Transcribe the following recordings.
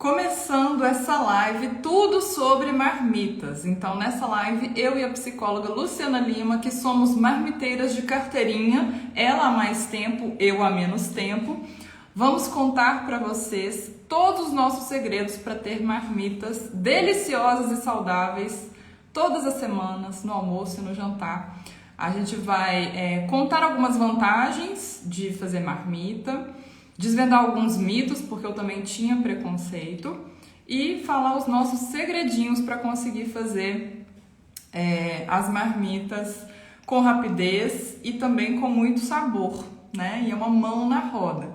Começando essa live, tudo sobre marmitas. Então, nessa live, eu e a psicóloga Luciana Lima, que somos marmiteiras de carteirinha, ela há mais tempo, eu há menos tempo, vamos contar para vocês todos os nossos segredos para ter marmitas deliciosas e saudáveis todas as semanas, no almoço e no jantar. A gente vai contar algumas vantagens de fazer marmita, desvendar alguns mitos, porque eu também tinha preconceito, e falar os nossos segredinhos para conseguir fazer as marmitas com rapidez e também com muito sabor, né? E é uma mão na roda.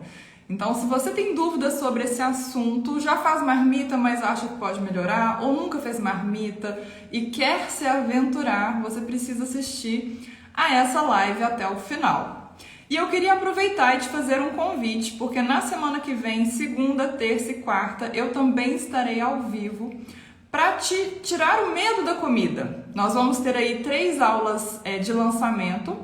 Então, se você tem dúvidas sobre esse assunto, já faz marmita, mas acha que pode melhorar, ou nunca fez marmita e quer se aventurar, você precisa assistir a essa live até o final. E eu queria aproveitar e te fazer um convite, porque na semana que vem, segunda, terça e quarta, eu também estarei ao vivo para te tirar o medo da comida. Nós vamos ter aí 3 aulas de lançamento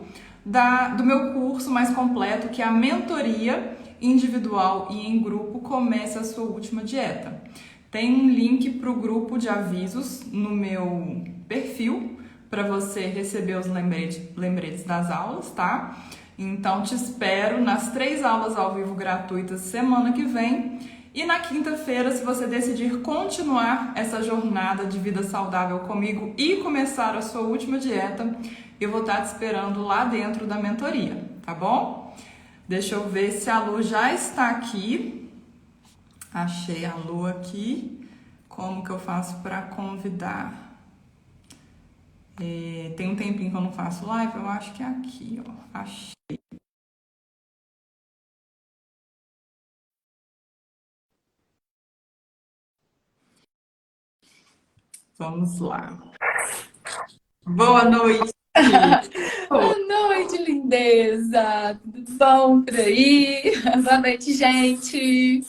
do meu curso mais completo, que é a mentoria individual e em grupo Comece a Sua Última Dieta. Tem um link para o grupo de avisos no meu perfil para você receber os lembretes das aulas, tá? Então, te espero nas 3 aulas ao vivo gratuitas semana que vem. E na quinta-feira, se você decidir continuar essa jornada de vida saudável comigo e começar a sua última dieta, eu vou estar te esperando lá dentro da mentoria, tá bom? Deixa eu ver se a Lu já está aqui. Achei a Lu aqui. Como que eu faço para convidar? Tem um tempinho que eu não faço live, eu acho que é aqui, ó. Achei. Vamos lá. Boa noite. Boa noite, lindeza. Tudo bom por aí? Boa noite, gente.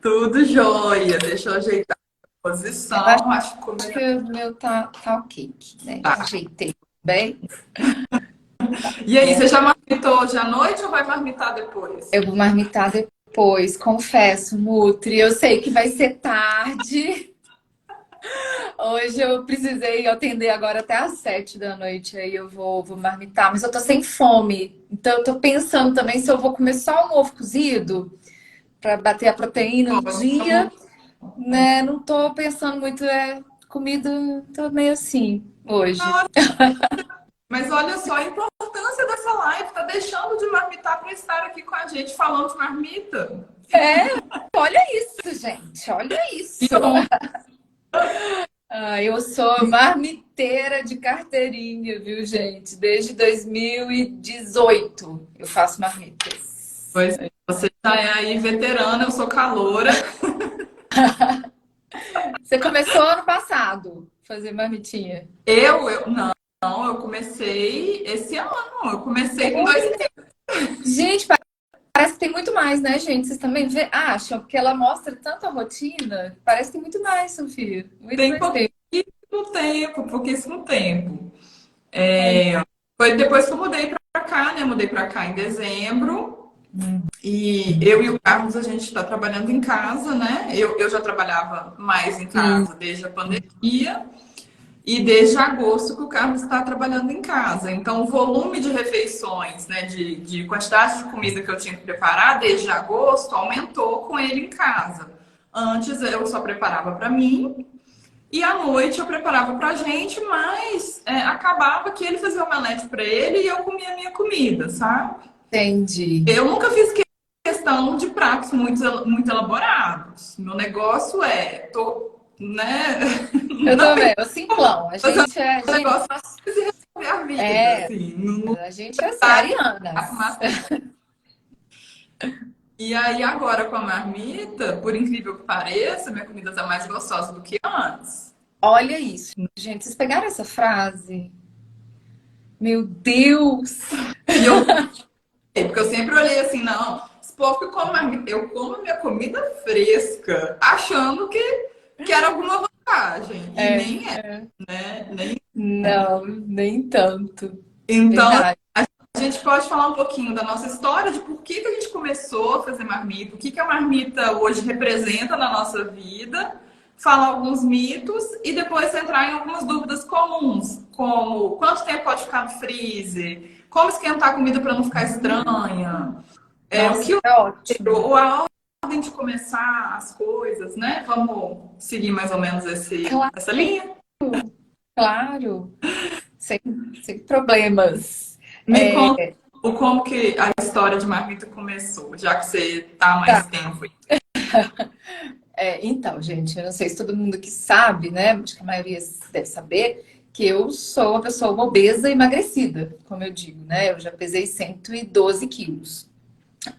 Tudo jóia. Deixa eu ajeitar a Eu posição. Acho que acho que o meu tá ok, né? começar. Ajeitei bem. E aí, você já marmitou hoje à noite ou vai marmitar depois? Eu vou marmitar depois, confesso, Nutri. Eu sei que vai ser tarde. Hoje eu precisei atender agora até às 7 da noite. Aí eu vou marmitar, mas eu tô sem fome. Então eu tô pensando também se eu vou comer só um ovo cozido para bater a proteína no dia. Né, não tô pensando muito, comida, tô meio assim hoje. Mas olha só a importância dessa live. Tá deixando de marmitar para estar aqui com a gente falando de marmita. É, olha isso, gente, olha E isso. ontem, Eu sou marmiteira de carteirinha, viu, gente? Desde 2018 eu faço marmitas. pois você já é aí veterana, eu sou caloura. Você começou ano passado a fazer marmitinha? Não, eu comecei esse ano. Eu comecei com 2 meses. Gente, parece que tem muito mais, né, gente? Vocês também acham? Porque ela mostra tanta rotina. Parece que tem muito mais, Sofia. Muito Tem mais tempo. pouquíssimo tempo. Foi depois que eu mudei para cá, né? Mudei para cá em dezembro. E eu e o Carlos, a gente está trabalhando em casa, né? Eu já trabalhava mais em Sim. casa desde a pandemia. E desde agosto que o Carlos está trabalhando em casa. Então, o volume de refeições, né, de quantidade de comida que eu tinha que preparar desde agosto aumentou com ele em casa. Antes eu só preparava para mim e à noite eu preparava para a gente, mas acabava que ele fazia omelete para ele e eu comia a minha comida, sabe? Entendi. Eu nunca fiz questão de pratos muito elaborados. Meu negócio né? Eu Não também, o simplão. A fazer gente é, um gente, negócio de resolver a vida, é, assim, não a gente é assim, tá arianas. E aí agora com a marmita, por incrível que pareça, minha comida tá mais gostosa do que antes. Olha isso, gente. Vocês pegaram essa frase? Meu Deus! E eu, porque eu sempre olhei assim, não, esse povo que come marmita, eu como minha comida fresca, achando que era alguma vantagem. E É, nem é, né? Nem é. não, nem tanto. Então, Verdade. A gente pode falar um pouquinho da nossa história, de por que a gente começou a fazer marmita, o que a marmita hoje representa na nossa vida, falar alguns mitos e depois entrar em algumas dúvidas comuns, como quanto tempo pode ficar no freezer, como esquentar a comida para não ficar estranha, o Nossa, que é ótimo. ou a ordem de começar as coisas, né? Vamos seguir mais ou menos Claro, essa linha? claro. Sem, sem problemas. Me conta como que a história de marmita começou, já que você está há mais Tá. tempo aí. Então, gente, eu não sei se todo mundo que sabe, né? Acho que a maioria deve saber que eu sou uma pessoa obesa e emagrecida, como eu digo, né? Eu já pesei 112 quilos.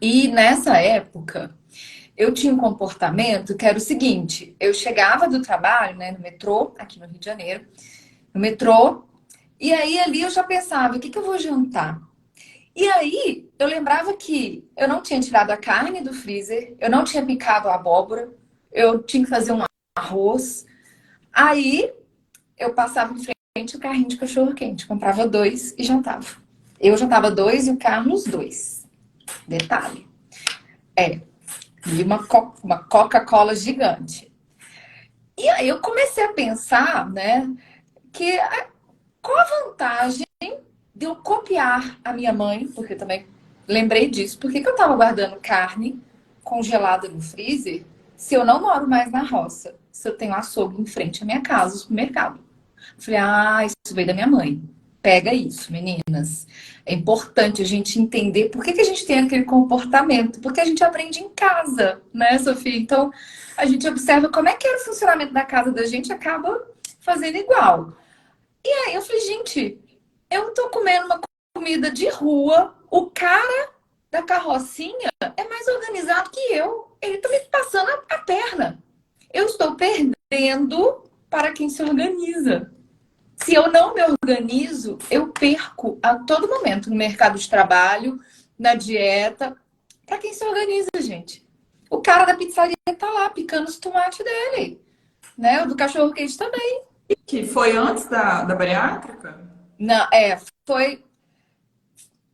E nessa época, eu tinha um comportamento que era o seguinte: eu chegava do trabalho, né, no metrô, aqui no Rio de Janeiro, no metrô, e aí ali eu já pensava, o que que eu vou jantar? E aí, eu lembrava que eu não tinha tirado a carne do freezer, eu não tinha picado a abóbora, eu tinha que fazer um arroz. Aí, eu passava em frente o carrinho de cachorro-quente, comprava dois e jantava. Eu jantava dois e o Carlos dois. Detalhe. É, e uma Coca-Cola gigante. E aí eu comecei a pensar, né, que qual a vantagem de eu copiar a minha mãe, porque eu também lembrei disso. Por que que eu estava guardando carne congelada no freezer se eu não moro mais na roça? Se eu tenho açougue em frente à minha casa, o supermercado. Eu falei, isso veio da minha mãe. Pega isso, meninas. É importante a gente entender por que que a gente tem aquele comportamento. Porque a gente aprende em casa, né, Sofia? Então, a gente observa como é que era o funcionamento da casa da gente e acaba fazendo igual. E aí eu falei, gente, eu tô comendo uma comida de rua, o cara da carrocinha é mais organizado que eu. Ele tá me passando a perna. Eu estou perdendo para quem se organiza. Se eu não me organizo, eu perco a todo momento no mercado de trabalho, na dieta. Para quem se organiza, gente. O cara da pizzaria tá lá picando os tomates dele, né? O do cachorro quente também. Que foi antes da bariátrica? Não, foi.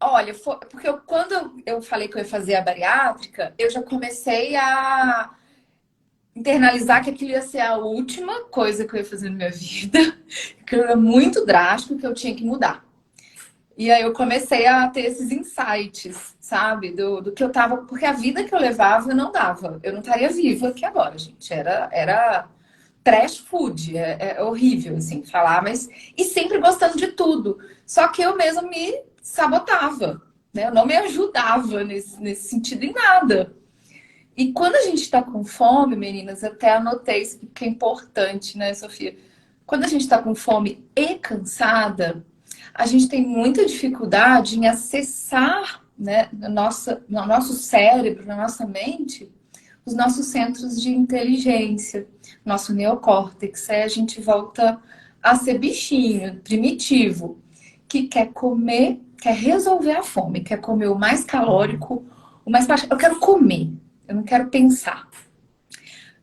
Olha, porque quando eu falei que eu ia fazer a bariátrica, eu já comecei a internalizar que aquilo ia ser a última coisa que eu ia fazer na minha vida, que era muito drástico, que eu tinha que mudar. E aí eu comecei a ter esses insights, sabe? Do que eu tava. Porque a vida que eu levava eu não dava. Eu não estaria viva aqui agora, gente. Era trash food. É horrível, assim, falar, mas. E sempre gostando de tudo. Só que eu mesma me sabotava, né? Eu não me ajudava nesse sentido em nada. E quando a gente tá com fome, meninas, até anotei isso porque é importante, né, Sofia? Quando a gente tá com fome e cansada, a gente tem muita dificuldade em acessar, né, no nosso cérebro, na nossa mente, os nossos centros de inteligência, nosso neocórtex. Aí a gente volta a ser bichinho, primitivo, que quer comer, quer resolver a fome, quer comer o mais calórico, o mais baixo. Eu quero comer, eu não quero pensar,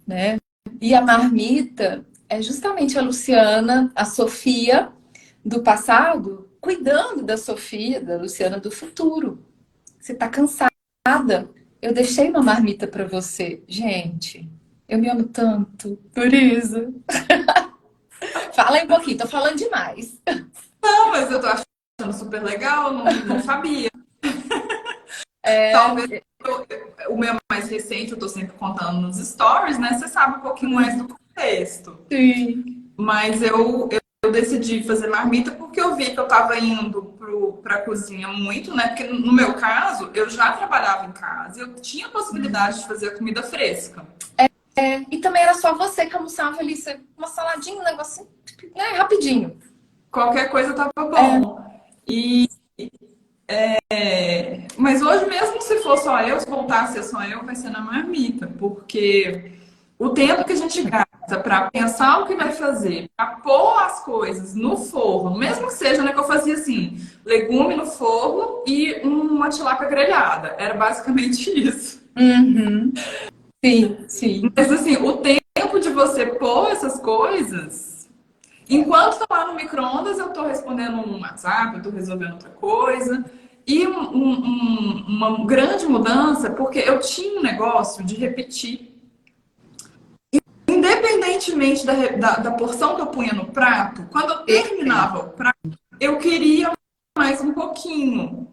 né? E a marmita é justamente a Luciana, a Sofia do passado, cuidando da Sofia, da Luciana do futuro. Você tá cansada? Eu deixei uma marmita para você. Gente, eu me amo tanto por isso. Fala aí um pouquinho, tô falando demais. Não, mas eu tô achando super legal, não sabia. Talvez o meu mais recente, eu tô sempre contando nos stories, né? Você sabe um pouquinho mais do contexto. Sim. Mas eu decidi fazer marmita porque eu vi que eu estava indo para a cozinha muito, né? Porque no meu caso, eu já trabalhava em casa, eu tinha a possibilidade de fazer comida fresca. E também era só você que almoçava ali, uma saladinha, um negocinho, né, rapidinho. Qualquer coisa tava bom. Mas hoje, mesmo se for só eu, se voltar a ser só eu, vai ser na marmita, porque o tempo que a gente gasta para pensar o que vai fazer, para pôr as coisas no forno, mesmo que seja, né, que eu fazia assim, legume no forno e uma tilápia grelhada. Era basicamente isso. Uhum. Sim, sim. Mas assim, o tempo de você pôr essas coisas, enquanto tá lá no micro-ondas, eu tô respondendo um WhatsApp, eu tô resolvendo outra coisa. E uma grande mudança, porque eu tinha um negócio de repetir. Independentemente da porção que eu punha no prato, quando eu terminava o prato, eu queria mais um pouquinho.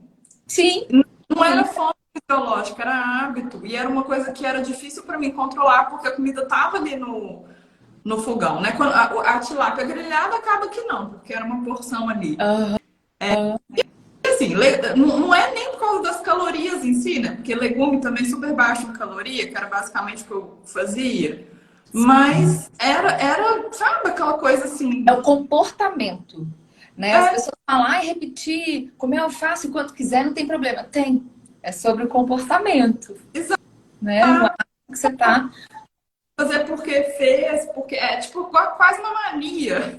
Sim, Não era fome fisiológica, era hábito. E era uma coisa que era difícil para mim controlar, porque a comida estava ali no fogão, né? Quando a tilápia grelhada acaba que não, porque era uma porção ali. E assim, não é nem por causa das calorias em si, né? Porque legume também é super baixo em caloria, que era basicamente o que eu fazia. Mas sabe, aquela coisa assim. é o comportamento, né? As É, pessoas falam, ai, repetir, comer alface enquanto quiser, não tem problema. Tem. É sobre o comportamento, exato. né? O hábito que você tá. Fazer porque fez, porque é tipo quase uma mania.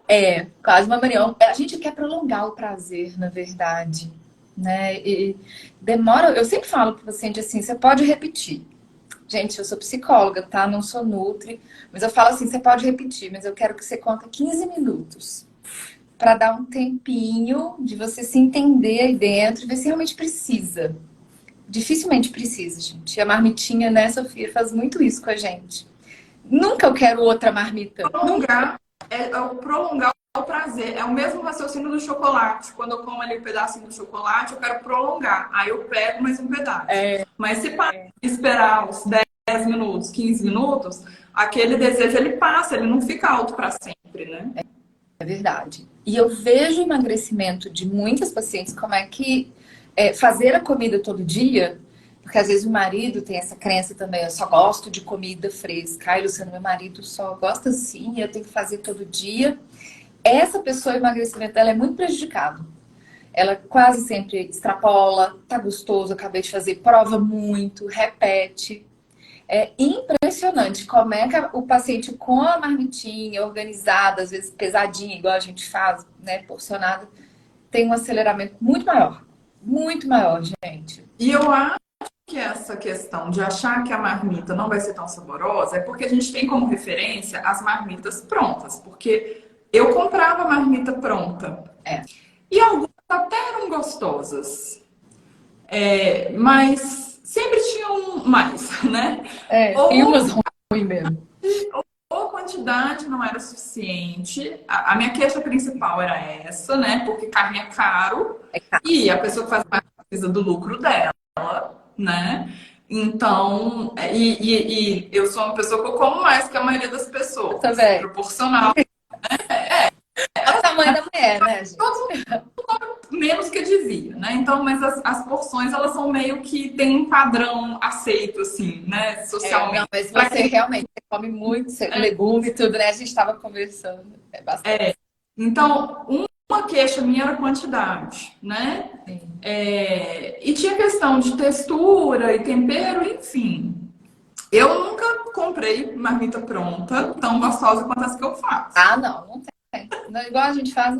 É, quase uma mania. A gente quer prolongar o prazer, na verdade, né? E demora. Eu sempre falo para o paciente assim: você pode repetir. Gente, eu sou psicóloga, tá? Não sou nutri, mas eu falo assim: você pode repetir, mas eu quero que você conta 15 minutos para dar um tempinho de você se entender aí dentro e ver se realmente precisa. Dificilmente precisa, gente. E a marmitinha, né, Sofia, faz muito isso com a gente. Nunca eu quero outra marmita. Nunca. Prolongar o prazer. É o mesmo raciocínio do chocolate. Quando eu como ali um pedacinho do chocolate, eu quero prolongar. Aí eu pego mais um pedaço. Mas se esperar os 10 minutos, 15 minutos, aquele desejo ele passa, ele não fica alto para sempre, né? É verdade. E eu vejo o emagrecimento de muitas pacientes como é que fazer a comida todo dia, porque às vezes o marido tem essa crença também, eu só gosto de comida fresca. Ai, Luciano, meu marido só gosta assim, eu tenho que fazer todo dia. Essa pessoa, o emagrecimento dela é muito prejudicado. Ela quase sempre extrapola, tá gostoso, acabei de fazer, prova muito, repete. É impressionante como é que o paciente com a marmitinha organizada, às vezes pesadinha, igual a gente faz, né, porcionada, tem um aceleramento muito maior, gente. E eu acho que essa questão de achar que a marmita não vai ser tão saborosa é porque a gente tem como referência as marmitas prontas. Porque eu comprava marmita pronta. É. E algumas até eram gostosas. Mas sempre tinham mais, né? Tem Ou, umas ruins mesmo. ou a quantidade não era suficiente. A minha queixa principal era essa, né? Porque carne é caro É caro. e a pessoa que faz parte precisa do lucro dela, né? Então, e eu sou uma pessoa que eu como mais que a maioria das pessoas, Também. proporcional. É o tamanho da mulher, né, gente? Menos que devia, né? Então, mas as porções, elas são meio que tem um padrão aceito, assim, né? Não, Socialmente. mas você realmente você come muito legume e tudo, né? A gente estava conversando. É bastante. Então, uma queixa minha era a quantidade, né? Sim. E tinha questão de textura e tempero, enfim. Eu nunca comprei marmita pronta, tão gostosa quanto as que eu faço. Ah, não tem. Não, igual a gente faz.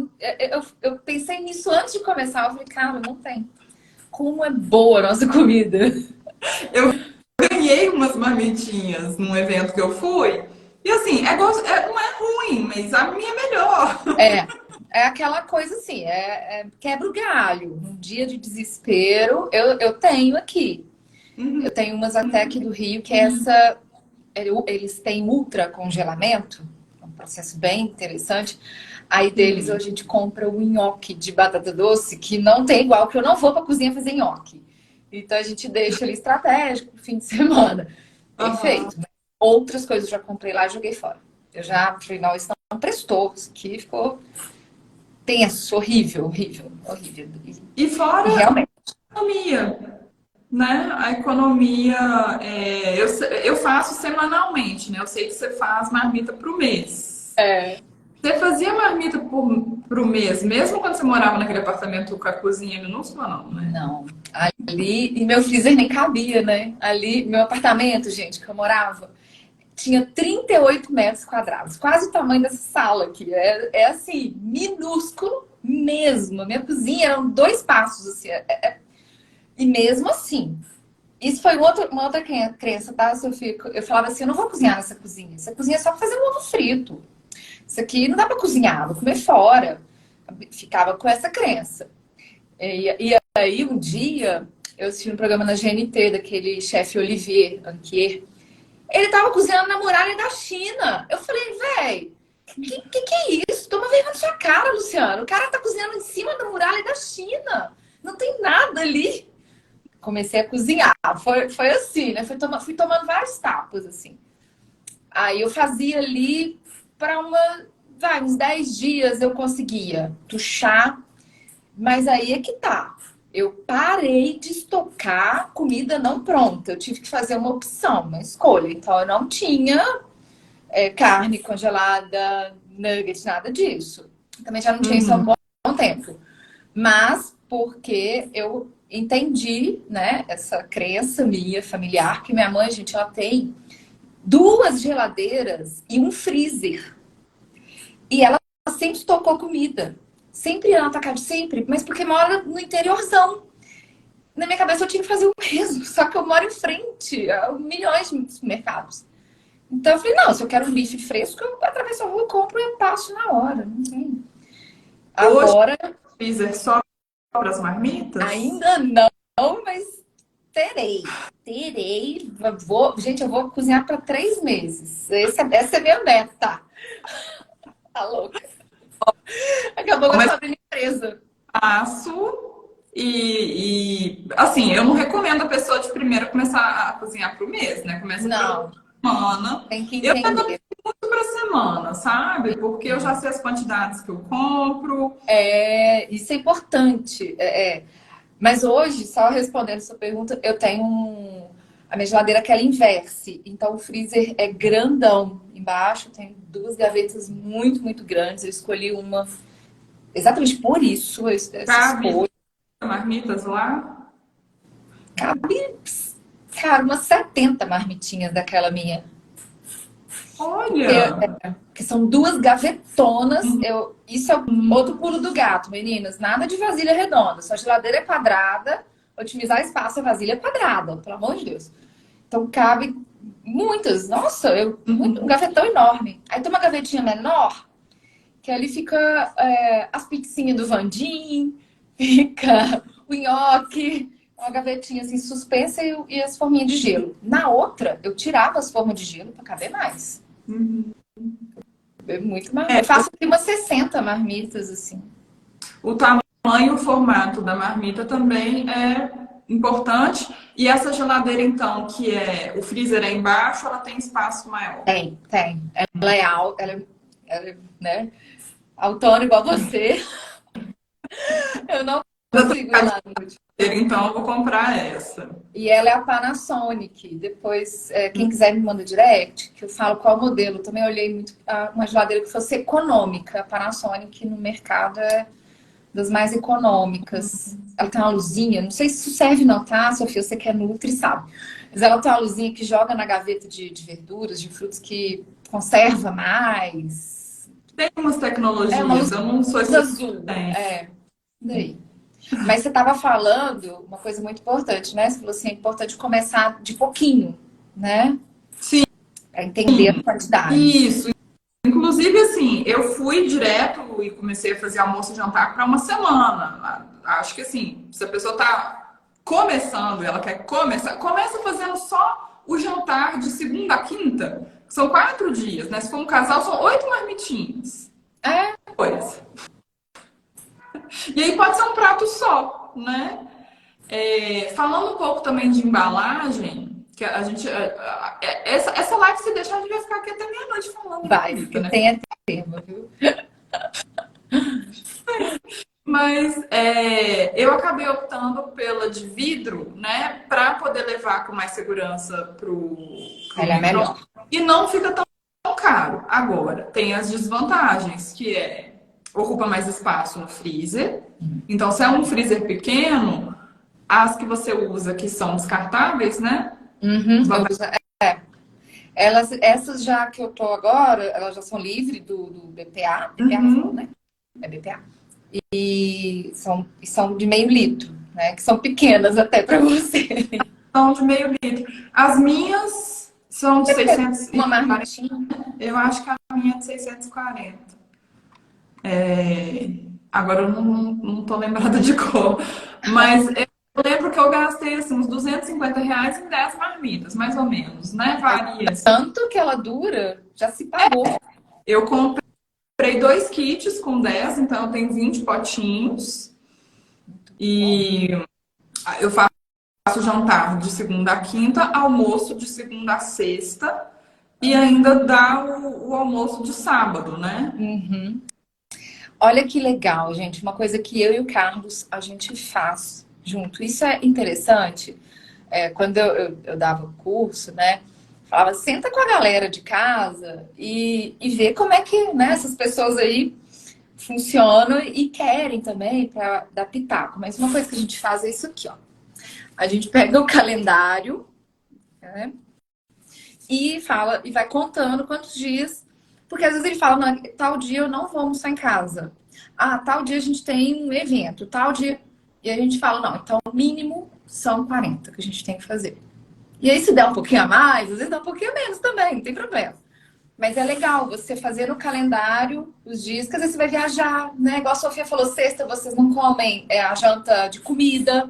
Eu pensei nisso antes de começar. Eu falei, cara, não tem. Como é boa a nossa comida. Eu ganhei umas marmitinhas num evento que eu fui, e assim, não é ruim, mas a minha é melhor. É aquela coisa assim, quebra o galho. Num dia de desespero, eu tenho aqui. Eu tenho umas até aqui do Rio, que é essa. Eles têm ultra congelamento, é um processo bem interessante. Aí deles a gente compra o nhoque de batata doce, que não tem igual, porque eu não vou pra cozinha fazer nhoque. Então a gente deixa ali estratégico pro fim de semana. Perfeito. Uhum. Outras coisas eu já comprei lá e joguei fora. Eu já falei, não, isso não prestou. Isso aqui ficou tenso, horrível. E E fora realmente. a economia, né? A economia, eu faço semanalmente, né? Eu sei que você faz marmita pro mês. Você fazia marmita pro mês, mesmo quando você morava naquele apartamento com a cozinha minúscula, não, né? Não. Ali, e meu freezer nem cabia, né? Ali, meu apartamento, gente, que eu morava, tinha 38 metros quadrados, quase o tamanho dessa sala aqui. É assim, minúsculo mesmo. A minha cozinha eram 2 passos, assim. E mesmo assim, isso foi uma outra crença, tá, Sofia? Eu falava assim, eu não vou cozinhar nessa cozinha. Essa cozinha é só pra fazer um ovo frito. Isso aqui não dá pra cozinhar, vou comer fora. Ficava com essa crença. E aí, um dia, eu assisti um programa na GNT, daquele chefe Olivier Anquier. Ele tava cozinhando na muralha da China. Eu falei, véi, que é isso? Toma vergonha na sua cara, Luciano. O cara tá cozinhando em cima da muralha da China. Não tem nada ali. Comecei a cozinhar. Foi assim, né? Fui tomando vários tapas, assim. Aí eu fazia ali para uns 10 dias eu conseguia tuchar. Mas aí é que tá. Eu parei de estocar comida não pronta. Eu tive que fazer uma opção, uma escolha. Então eu não tinha carne congelada, nuggets, nada disso. Também já não tinha isso há um bom tempo. Mas porque eu entendi, né, essa crença minha familiar, que minha mãe, gente, ela tem 2 geladeiras e um freezer. E ela sempre estocou comida. Sempre ia no atacado, sempre. Mas porque mora no interiorzão. Na minha cabeça eu tinha que fazer o mesmo. Só que eu moro em frente a milhões de mercados. Então eu falei, não, se eu quero um bife fresco, eu atravesso a rua, compro e eu passo na hora. Não tem. Agora, o freezer só para as marmitas? ainda não, mas terei. Gente, eu vou cozinhar para 3 meses. Essa é minha meta. Tá louca. Acabou com a empresa. Faço assim, eu não recomendo a pessoa de primeira começar a cozinhar para o mês, né? Começa Não, para semana. tem que Eu ainda entender. muito para semana, sabe? Porque eu já sei as quantidades que eu compro. Isso é importante. Mas hoje, só respondendo sua pergunta, eu tenho a minha geladeira que ela inverse. Então o freezer é grandão. Embaixo tem 2 gavetas muito, muito grandes. Eu escolhi uma exatamente por isso. Essa Cabe escolha. marmitas lá? Cabe, cara, umas 70 marmitinhas daquela minha. Olha! Que são 2 gavetonas. Isso é outro pulo do gato, meninas. Nada de vasilha redonda. Sua geladeira é quadrada. Otimizar espaço é vasilha quadrada, pelo amor de Deus. Então cabe muitas. Nossa, um gavetão enorme. Aí tem uma gavetinha menor, que ali fica as pizzinhas do Vandim, fica o nhoque, uma gavetinha assim suspensa e as forminhas de gelo. Na outra, eu tirava as formas de gelo para caber mais. Muito mais. Eu faço aqui umas 60 marmitas, assim. O tamanho e o formato da marmita também é importante. E essa geladeira, então, que o freezer é embaixo, ela tem espaço maior. Tem. Ela é alta, ela é, né, autônoma igual você. Eu não consigo ir lá no último. Então, eu vou comprar essa. E ela é a Panasonic. Depois, quem quiser me manda direct, que eu falo qual modelo. Também olhei muito uma geladeira que fosse econômica. A Panasonic no mercado é das mais econômicas. Ela tem uma luzinha, não sei se isso serve não, tá, Sofia? Você que é nutri, sabe. Mas ela tem uma luzinha que joga na gaveta de verduras, de frutos, que conserva mais. Tem umas tecnologias, Uma luz eu não sou azul. Daí. Mas você estava falando uma coisa muito importante, né? Você falou assim, é importante começar de pouquinho, né? Sim. Para entender a quantidade. Isso. Inclusive, assim, eu fui direto e comecei a fazer almoço e jantar para uma semana. Acho que, assim, se a pessoa está começando, ela quer começar, começa fazendo só o jantar de segunda a quinta. São 4 dias, né? Se for um casal, são 8 marmitinhas. Coisa. E aí pode ser um prato só, né? Falando um pouco também de embalagem, que a gente. Essa live, se deixar, a gente vai ficar aqui até meia-noite falando. Vai, bonita, né? tem tema, viu? Mas eu acabei optando pela de vidro, né? Para poder levar com mais segurança pro Ela é melhor. E não fica tão caro. Agora, tem as desvantagens, que ocupa mais espaço no freezer. Então, se é um freezer pequeno, as que você usa que são descartáveis, né? Essas já que eu tô agora, elas já são livres do BPA. BPA não, né? É BPA. E são de meio litro, né? Que são pequenas até para você. São de meio litro. As minhas são de 640. Uma marmitinha. Eu acho que a minha é de 640. Agora eu não tô lembrada de cor. Mas eu lembro que eu gastei assim, uns R$ 250 em 10 marmitas, mais ou menos, né? Mas Varia assim. tanto que ela dura, já se pagou. Eu comprei dois kits com 10, então eu tenho 20 potinhos. E eu faço jantar de segunda a quinta, almoço de segunda a sexta. E ainda dá o almoço de sábado, né? Uhum. Olha que legal, gente. Uma coisa que eu e o Carlos a gente faz junto. Isso é interessante. Quando eu dava curso, né? Falava, senta com a galera de casa e vê como é que, né, essas pessoas aí funcionam e querem também para dar pitaco. Mas uma coisa que a gente faz é isso aqui, ó. A gente pega o calendário, né? E fala e vai contando quantos dias, porque às vezes ele fala, não, tal dia eu não vou almoçar em casa. Ah, tal dia a gente tem um evento, tal dia. E a gente fala, não, então o mínimo são 40 que a gente tem que fazer. E aí se der um pouquinho a mais, às vezes dá um pouquinho a menos também, não tem problema. Mas é legal você fazer no calendário os dias, que às vezes você vai viajar, né? Igual a Sofia falou, sexta vocês não comem a janta de comida,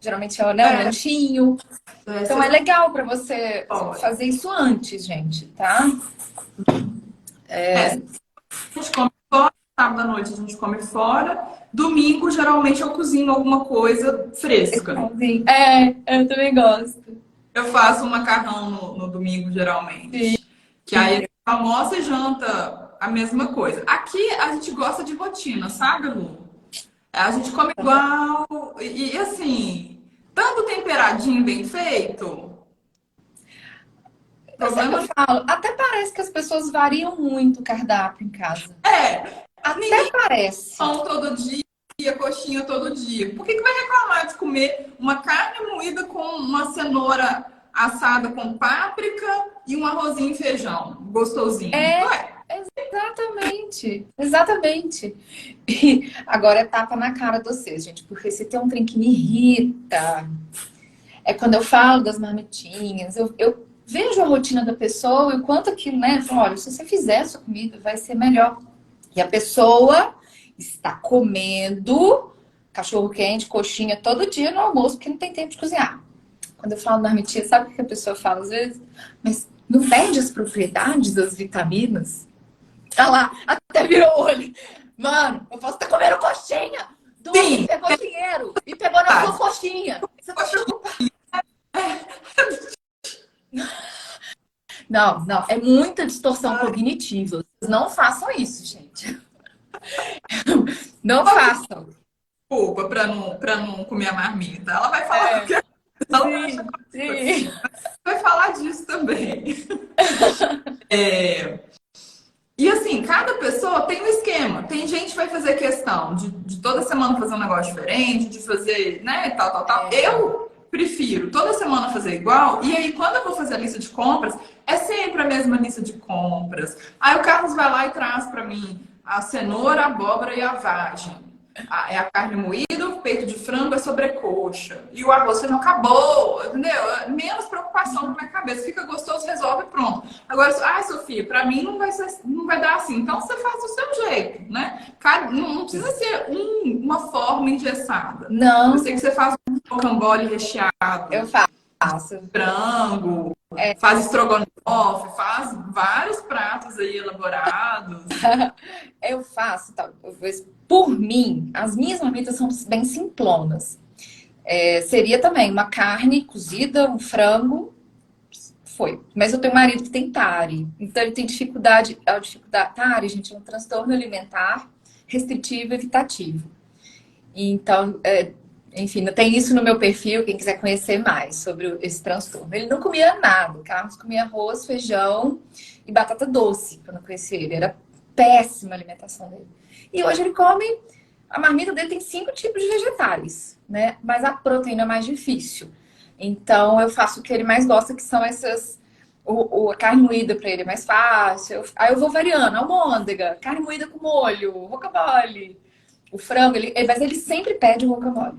geralmente é, né, um É, lanchinho. Então é sexta legal para você pode. fazer isso antes, gente, tá? É, a gente come fora, sábado à noite a gente come fora. Domingo, geralmente, eu cozinho alguma coisa fresca. Eu também gosto. Eu faço um macarrão no domingo, geralmente. Que aí a gente almoça e janta a mesma coisa. Aqui a gente gosta de rotina, sabe, Lu? A gente come igual e assim, tanto temperadinho bem feito, Mas é o que eu problema falo, até parece que as pessoas variam muito o cardápio em casa. é, Até ninguém parece. pão todo dia, coxinha todo dia. Por que vai reclamar de comer uma carne moída com uma cenoura assada com páprica e um arrozinho e feijão gostosinho? É, Ué, exatamente. Exatamente. E agora é tapa na cara de vocês, gente, porque se tem um trem que me irrita, é quando eu falo das marmitinhas, eu vejo a rotina da pessoa e o quanto aquilo, né? Eu falo, olha, se você fizer a sua comida, vai ser melhor. E a pessoa está comendo cachorro quente, coxinha todo dia no almoço, porque não tem tempo de cozinhar. Quando eu falo marmitinha, sabe o que a pessoa fala às vezes? Mas não perde as propriedades das vitaminas? Tá lá, até virou o olho. Mano, eu posso estar comendo coxinha. Doce sim, pegou dinheiro e pegou na sua tá. coxinha. Você tá preocupado? Não, não, é muita distorção cognitiva. Não façam isso, gente. Não façam. Desculpa para não comer a marmita. Ela vai falar É, qualquer coisa, ela vai achar sim, qualquer coisa. sim. Vai falar disso também. E assim, cada pessoa tem um esquema. Tem gente que vai fazer questão de toda semana fazer um negócio diferente, de fazer, né, tal, tal, tal. Eu prefiro toda semana fazer igual. E aí, quando eu vou fazer a lista de compras, é sempre a mesma lista de compras. Aí o Carlos vai lá e traz para mim a cenoura, a abóbora e a vagem. É a carne moída, o peito de frango, a sobrecoxa. E o arroz não acabou, entendeu? Menos preocupação na minha cabeça. Fica gostoso, resolve, pronto. Agora, Sofia, para mim não vai dar assim. Então você faz do seu jeito, né? Não precisa ser uma forma engessada. Eu Não, sei que você faz um rocambole eu recheado, faço. frango, faz estrogonofe, faz vários pratos aí elaborados. Eu faço, tá? Por mim, as minhas marmitas são bem simplonas. Seria também uma carne cozida, um frango, foi. Mas eu tenho um marido que tem TARI, então ele tem dificuldade. A dificuldade TARI, gente, é um transtorno alimentar restritivo evitativo. Então, enfim, tem isso no meu perfil, quem quiser conhecer mais sobre esse transtorno. Ele não comia nada, o Carlos comia arroz, feijão e batata doce, quando eu conheci ele. Era péssima a alimentação dele. E hoje ele come, a marmita dele tem 5 tipos de vegetais, né? Mas a proteína é mais difícil. Então eu faço o que ele mais gosta, que são essas. A carne moída para ele é mais fácil. Aí eu vou variando, almôndega, carne moída com molho, rocambole. O frango, mas ele sempre pede o rocambole,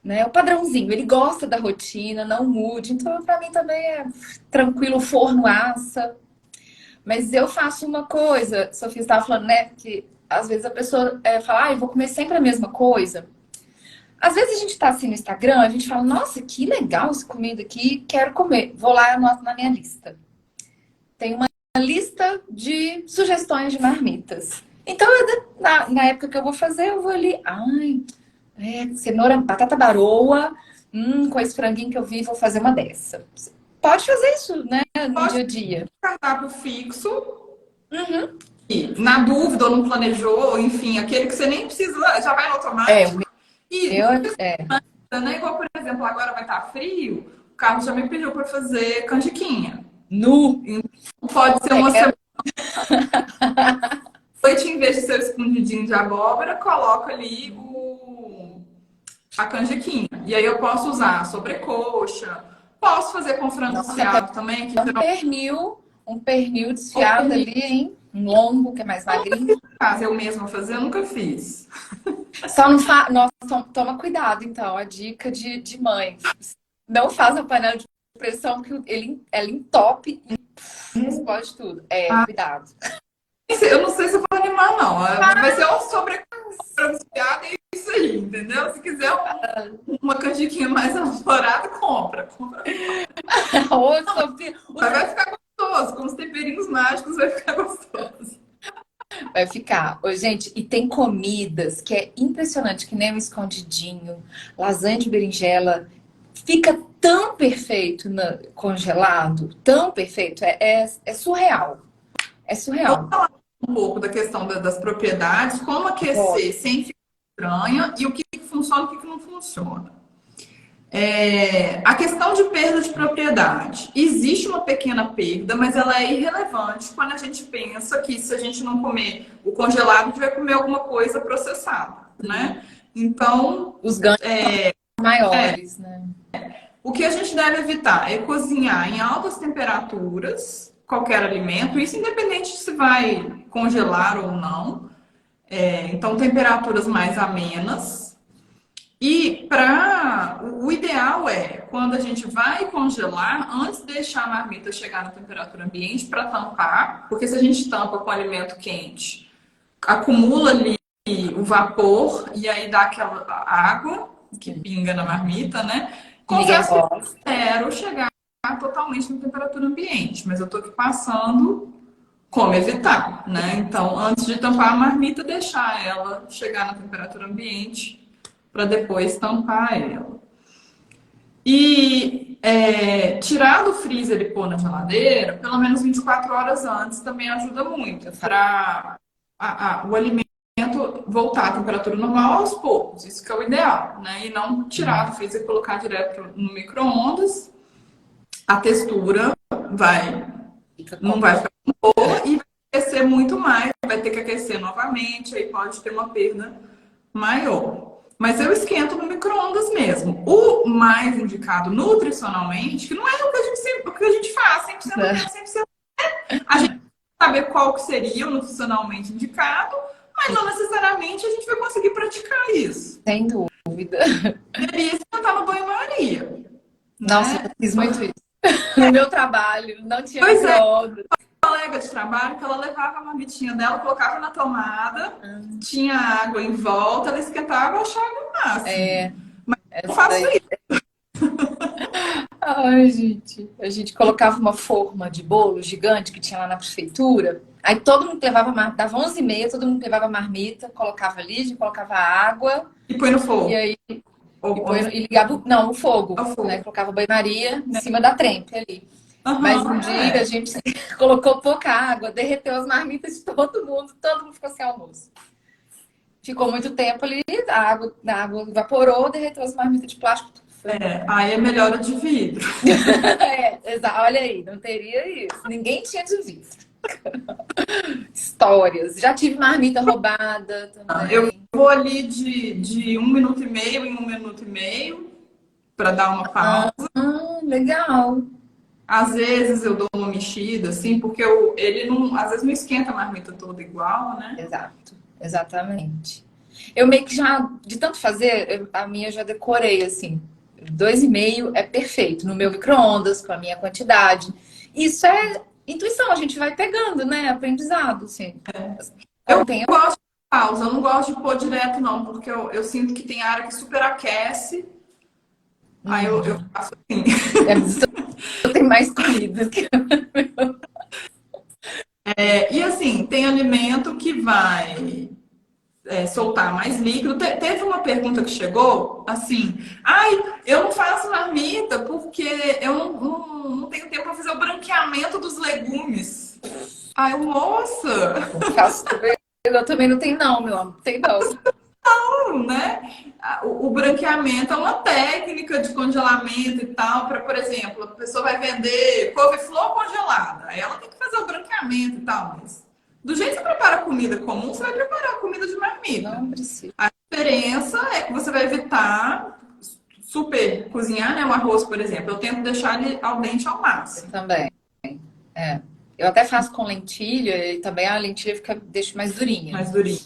né? O padrãozinho, ele gosta da rotina, não mude. Então, para mim também é tranquilo, o forno assa. Mas eu faço uma coisa, Sofia estava falando, né, que às vezes a pessoa fala, eu vou comer sempre a mesma coisa. Às vezes a gente tá assim no Instagram, a gente fala, nossa, que legal essa comida aqui, quero comer. Vou lá e anoto na minha lista. Tem uma lista de sugestões de marmitas. Então, na época que eu vou fazer, eu vou ali, cenoura, batata baroa, com esse franguinho que eu vi, vou fazer uma dessa. Pode fazer isso, né, no dia a dia. Cardápio fixo. Uhum. E, na dúvida, ou não planejou, enfim, aquele que você nem precisa, já vai no automático. E, né, igual, por exemplo, agora vai estar frio, o Carlos já me pediu para fazer canjiquinha. Então, pode ser uma semana. Noite, em vez de ser o escondidinho de abóbora, coloca ali a canjiquinha. E aí eu posso usar sobrecoxa, posso fazer com frango desfiado também. Que um pernil desfiado ali, hein? Um lombo, que é mais magrinho. Eu mesma fazer, eu nunca fiz. Só não faz. Nossa, toma cuidado, então. A dica de mãe. Não faz a panela de pressão, que ela entope e explode tudo. Cuidado. Eu não sei se eu vou animar, não. Vai ser um sobrecoxa e isso aí, entendeu? Se quiser uma canjiquinha mais elaborada, compra. Vai ficar gostoso. Com os temperinhos mágicos vai ficar gostoso. Vai ficar. Ô, gente, e tem comidas que é impressionante, que nem um escondidinho, lasanha de berinjela. Fica tão perfeito congelado, tão perfeito. É surreal. É surreal. Vamos falar um pouco da questão das propriedades, como aquecer sem ficar estranha e o que funciona e o que não funciona. A questão de perda de propriedade. Existe uma pequena perda, mas ela é irrelevante quando a gente pensa que se a gente não comer o congelado, a gente vai comer alguma coisa processada, né? Então, os ganhos são maiores, né? O que a gente deve evitar é cozinhar em altas temperaturas qualquer alimento, isso independente se vai congelar ou não. Então, temperaturas mais amenas. E o ideal é, quando a gente vai congelar, antes de deixar a marmita chegar na temperatura ambiente para tampar, porque se a gente tampa com alimento quente, acumula ali o vapor e aí dá aquela água que pinga na marmita, né? Confesso que eu espero chegar totalmente na temperatura ambiente, mas eu tô aqui passando como evitar, né? Então, antes de tampar a marmita, deixar ela chegar na temperatura ambiente para depois tampar ela. E tirar do freezer e pôr na geladeira, pelo menos 24 horas antes, também ajuda muito para o alimento voltar à temperatura normal aos poucos. Isso que é o ideal, né? E não tirar do freezer e colocar direto no micro-ondas. A textura não vai ficar boa e vai aquecer muito mais, vai ter que aquecer novamente, aí pode ter uma perda maior. Mas eu esquento no micro-ondas mesmo. O mais indicado nutricionalmente, que não é o que a gente faz, 100%, a gente saber qual que seria o nutricionalmente indicado, mas não necessariamente a gente vai conseguir praticar isso. Sem dúvida. E esquentar no banho-maria. Nossa, eu fiz muito isso. No meu trabalho, não tinha micro-ondas. Colega de trabalho que ela levava a marmitinha dela, colocava na tomada, tinha água em volta, ela esquentava e achava o máximo. Mas eu faço isso. Ai, gente. A gente colocava uma forma de bolo gigante que tinha lá na prefeitura. Aí todo mundo levava marmita, dava 11h30, todo mundo levava marmita, colocava ali, a gente colocava água. E põe no fogo. E aí e ligava o fogo. Né? Colocava banho-maria em cima da trempe ali. Mas um dia a gente colocou pouca água, derreteu as marmitas de todo mundo ficou sem almoço. Ficou muito tempo ali, a água evaporou, derreteu as marmitas de plástico. Aí é melhor a de vidro. Olha aí, não teria isso. Ninguém tinha de vidro. Histórias. Já tive marmita roubada também. Eu vou ali de 1 minuto e meio em 1 minuto e meio para dar uma pausa. Legal. Às vezes eu dou uma mexida, assim, porque ele não, às vezes não esquenta a marmita toda igual, né? Exato, exatamente. Eu meio que já, de tanto fazer, a minha já decorei, assim. 2,5 é perfeito, no meu micro-ondas, com a minha quantidade. Isso é intuição, a gente vai pegando, né? Aprendizado, assim. Eu gosto de pausa. Eu não gosto de pôr direto, não, porque eu sinto que tem área que superaquece. Aí eu faço assim. É, mas eu tenho mais comida que E assim, tem alimento que vai soltar mais líquido. Teve uma pergunta que chegou assim: ai, eu não faço marmita porque eu não tenho tempo para fazer o branqueamento dos legumes. Ai, moça, eu faço. Eu também não tenho, não, meu amor. Tem não. não, né? O branqueamento é uma técnica de congelamento e tal, para, por exemplo, a pessoa vai vender couve-flor congelada, aí ela tem que fazer o branqueamento e tal, mas do jeito que você prepara comida comum, você vai preparar comida de marmita. Não preciso. A diferença é que você vai evitar super cozinhar, né? O arroz, por exemplo. Eu tento deixar ele al dente ao Eu máximo. também. É. Eu até faço com lentilha e também a lentilha fica, deixa mais durinha. Mais durinho.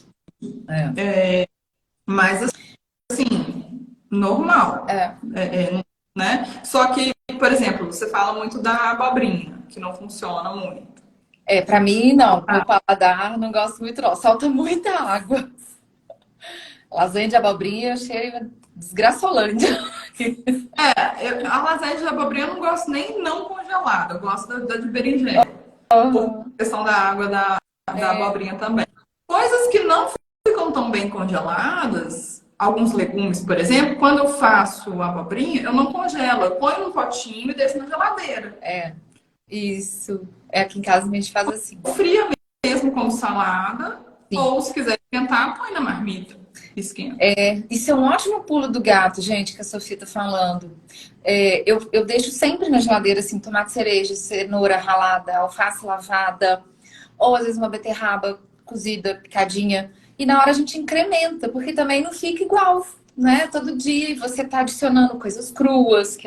É. Mas assim, normal. É. Né? Só que, por exemplo, você fala muito da abobrinha, que não funciona muito. É, pra mim, não. Meu paladar não gosto muito, não. Solta muita água. Lasanha de abobrinha eu achei desgraçolândia. A lasanha de abobrinha eu não gosto nem não congelada, eu gosto da de berinjela. Por questão da água da abobrinha também. Coisas que não ficam tão bem congeladas, alguns legumes, por exemplo, quando eu faço abobrinha, eu não congelo, eu ponho num potinho e deixo na geladeira. É, isso. É, aqui em casa a gente faz assim. Fria mesmo como salada, Sim. ou se quiser esquentar, põe na marmita. Esquenta. Isso é um ótimo pulo do gato, gente, que a Sofia tá falando. Eu deixo sempre na geladeira, assim, tomate cereja, cenoura ralada, alface lavada, ou às vezes uma beterraba cozida, picadinha. E na hora a gente incrementa, porque também não fica igual, né? Todo dia você tá adicionando coisas cruas,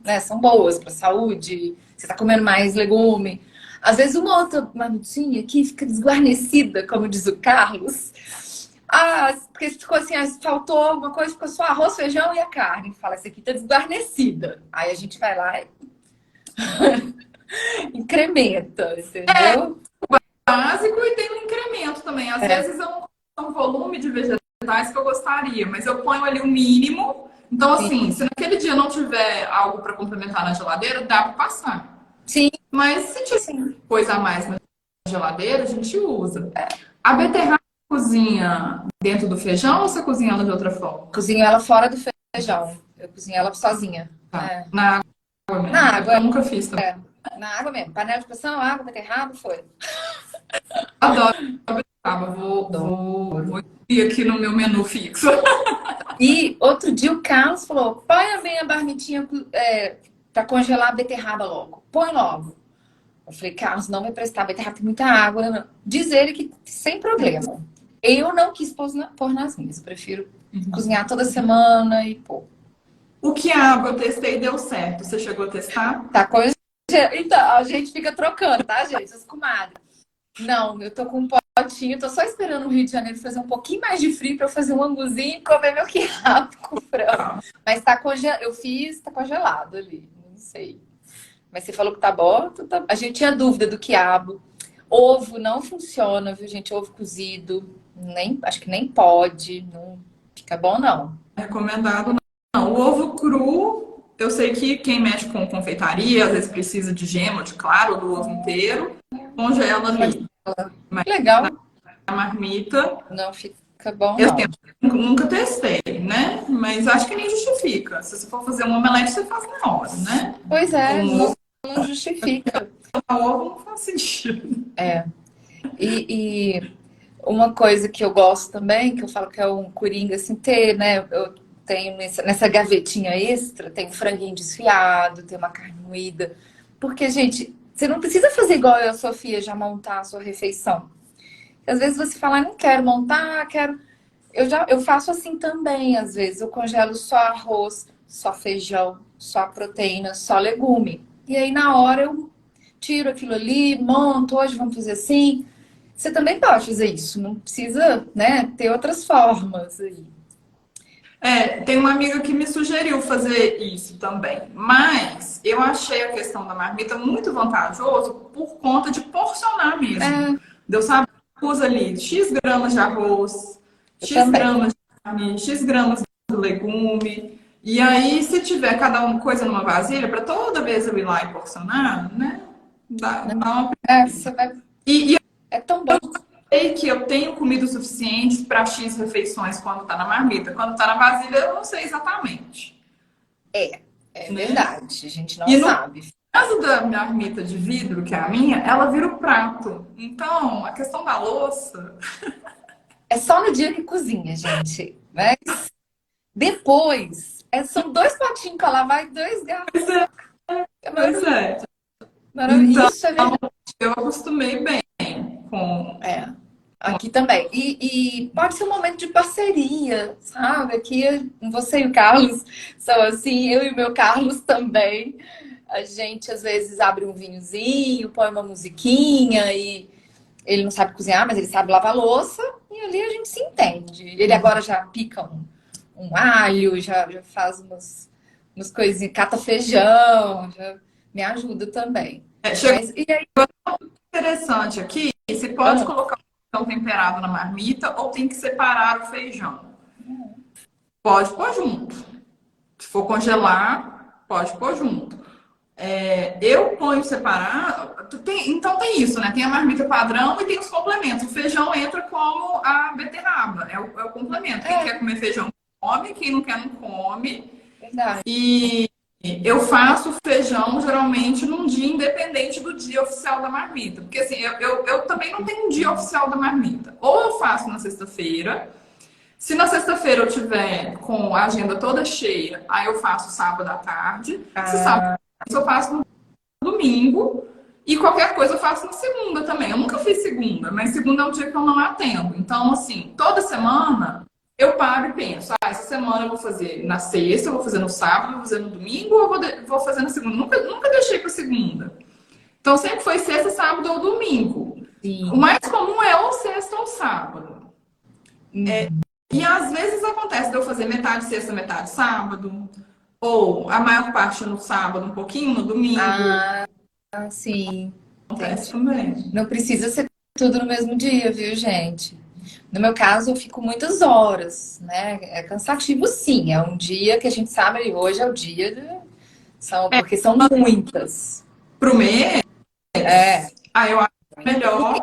né, são boas pra saúde, você tá comendo mais legume. Às vezes uma outra marmitinha aqui fica desguarnecida, como diz o Carlos. Ah, porque ficou assim, faltou uma coisa, ficou só arroz, feijão e a carne. Fala, essa aqui tá desguarnecida. Aí a gente vai lá e incrementa, entendeu? Básico e tem um incremento também. Às vezes eu não tenho um volume de vegetais que eu gostaria, mas eu ponho ali o mínimo. Então, Sim. assim, se naquele dia não tiver algo para complementar na geladeira, dá para passar. Sim, Mas se tiver sim. coisa a mais na geladeira, a gente usa. A beterraba cozinha dentro do feijão ou você cozinha ela de outra forma? Cozinho ela fora do feijão. Eu cozinho ela sozinha. Tá. É. Na água mesmo. Na água, Eu nunca fiz também. na água mesmo. Panela de pressão, água, beterraba, foi. Adoro beterraba. Vou ir aqui no meu menu fixo. E outro dia o Carlos falou: põe bem a marmitinha pra congelar a beterraba logo. Põe logo. Eu falei, Carlos, não vai prestar, beterraba tem muita água. Não. Diz ele que sem problema. Eu não quis pôr nas minhas. Eu prefiro cozinhar toda semana e pôr. O quiabo eu testei e deu certo. Você chegou a testar? Tá congelado. Então, a gente fica trocando, tá, gente? As comadres. Não, eu tô com um potinho, tô só esperando o Rio de Janeiro fazer um pouquinho mais de frio pra eu fazer um anguzinho e comer meu quiabo com frango. Mas tá congelado. Eu fiz, tá congelado ali. Não sei. Mas você falou que tá bom. A gente tinha dúvida do quiabo. Ovo não funciona, viu, gente? Ovo cozido. Acho que nem pode. Não fica bom, não. Recomendado não. O ovo cru, eu sei que quem mexe com confeitaria, às vezes precisa de gema, de claro, ou do ovo inteiro, congela ali. Mas Legal. a marmita, Não fica bom, eu não. nunca testei, né? Mas acho que nem justifica. Se você for fazer um omelete, você faz na hora, né? Pois é, Um não justifica. ovo não faz sentido. E uma coisa que eu gosto também, que eu falo que é um coringa assim, ter, né? Eu tenho nessa gavetinha extra, tem um franguinho desfiado, tem uma carne moída. Porque, gente, você não precisa fazer igual eu, Sofia, já montar a sua refeição. Às vezes você fala, não quero montar, quero. Eu faço assim também, às vezes. Eu congelo só arroz, só feijão, só proteína, só legume. E aí, na hora, eu tiro aquilo ali, monto, hoje vamos fazer assim. Você também pode fazer isso, não precisa, né, ter outras formas aí. Tem uma amiga que me sugeriu fazer isso também, mas eu achei a questão da marmita muito vantajoso por conta de porcionar mesmo. Deu saber usa ali X gramas de arroz, Eu X também. gramas de carne, X gramas de legume. E aí, se tiver cada uma coisa numa vasilha, para toda vez eu ir lá e porcionar, né? Dá uma É, preguiça. você vai... E é tão bom. sei que eu tenho comida suficiente para X refeições quando tá na marmita. Quando tá na vasilha, eu não sei exatamente, É né? verdade. A gente não E no sabe. caso da marmita de vidro, que é a minha, ela vira o prato. Então, a questão da louça. É só no dia que cozinha, gente. Mas depois, são dois potinhos para lavar e dois garfos. É Pois maravilhoso. é. Então, Isso é verdade. eu acostumei bem com. É. Aqui também. E pode ser um momento de parceria, sabe? Aqui você e o Carlos são assim, eu e o meu Carlos também. A gente às vezes abre um vinhozinho, põe uma musiquinha e ele não sabe cozinhar, mas ele sabe lavar louça e ali a gente se entende. Ele agora já pica um alho, já faz umas coisinhas, cata feijão, já me ajuda também. Chegou Mas e aí? interessante aqui. Você pode Ah, colocar o feijão temperado na marmita ou tem que separar o feijão. Pode pôr junto. Se for congelar, pode pôr junto. Eu ponho separado. Então tem isso, né? Tem a marmita padrão e tem os complementos. O feijão entra como a beterraba, é o complemento. Quem quer comer feijão come, quem não quer não come. verdade. E eu faço feijão geralmente num dia independente do dia oficial da marmita. Porque assim, eu também não tenho um dia oficial da marmita. Ou eu faço na sexta-feira. Se na sexta-feira eu tiver com a agenda toda cheia, aí eu faço sábado à tarde. Se sábado Ah, eu faço no domingo. E qualquer coisa eu faço na segunda também. Eu nunca fiz segunda, mas segunda é um dia que eu não atendo. Então, assim, toda semana eu paro e penso: essa semana eu vou fazer na sexta, eu vou fazer no sábado, eu vou fazer no domingo ou eu vou fazer na segunda. Nunca deixei para segunda. Então, sempre foi sexta, sábado ou domingo. O sim. mais comum é ou sexta ou sábado. Uhum. E às vezes acontece de eu fazer metade sexta, metade sábado, ou a maior parte no sábado, um pouquinho no domingo. Ah, sim. Acontece Entendi. também. Não precisa ser tudo no mesmo dia, viu, gente? No meu caso, eu fico muitas horas, né? É cansativo, sim. É um dia que a gente sabe, hoje é o dia porque são muitas. Pro mês, É, aí eu acho melhor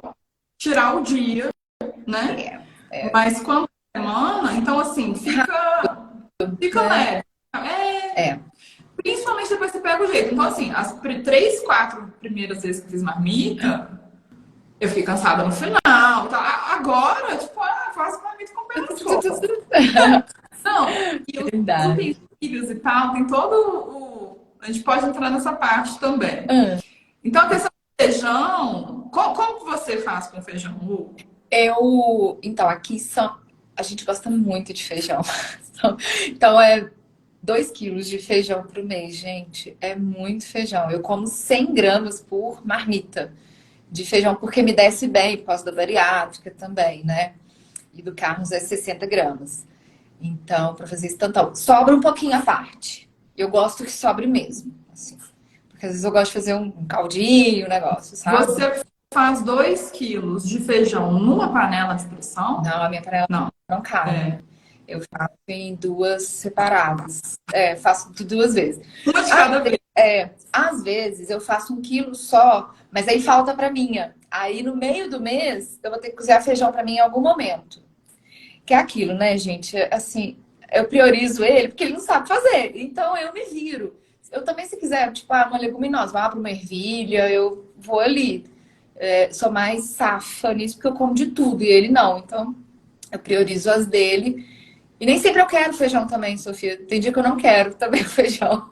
tirar o dia, né? é, é, Mas quando é semana, então assim, fica né? leve. É. Principalmente depois que você pega o jeito. Então, assim, as 3, 4 primeiras vezes que eu fiz marmita, eu fiquei cansada no final. Tá? Agora, tipo, faço marmita com o pé nas costas. Não, e os Verdade. utensílios e tal, tem todo o. A gente pode entrar nessa parte também. Ah, Então, a questão do feijão, como que você faz com feijão, Lu? então, aqui a gente gosta muito de feijão. Então, é 2 quilos de feijão pro mês, gente. É muito feijão. Eu como 100 gramas por marmita de feijão, porque me desce bem, por causa da bariátrica também, né? E do Carlos é 60 gramas. Então, para fazer esse tantão, sobra um pouquinho à parte. Eu gosto que sobre mesmo, assim. Porque às vezes eu gosto de fazer um caldinho, um negócio, sabe? Você faz 2 quilos de feijão numa panela de pressão? Não, a minha panela Não. não cabe. É. Eu faço em duas separadas. Faço de 2 vezes. Uma de cada vez. Às vezes eu faço 1 quilo só, mas aí falta pra minha. Aí no meio do mês eu vou ter que cozinhar feijão pra mim em algum momento. Que é aquilo, né, gente? Assim, eu priorizo ele porque ele não sabe fazer. Então eu me viro. Eu também, se quiser, tipo, uma leguminosa, vá para uma ervilha, eu vou ali. Sou mais safa nisso porque eu como de tudo e ele não. Então eu priorizo as dele. E nem sempre eu quero feijão também, Sofia. Tem dia que eu não quero também o feijão.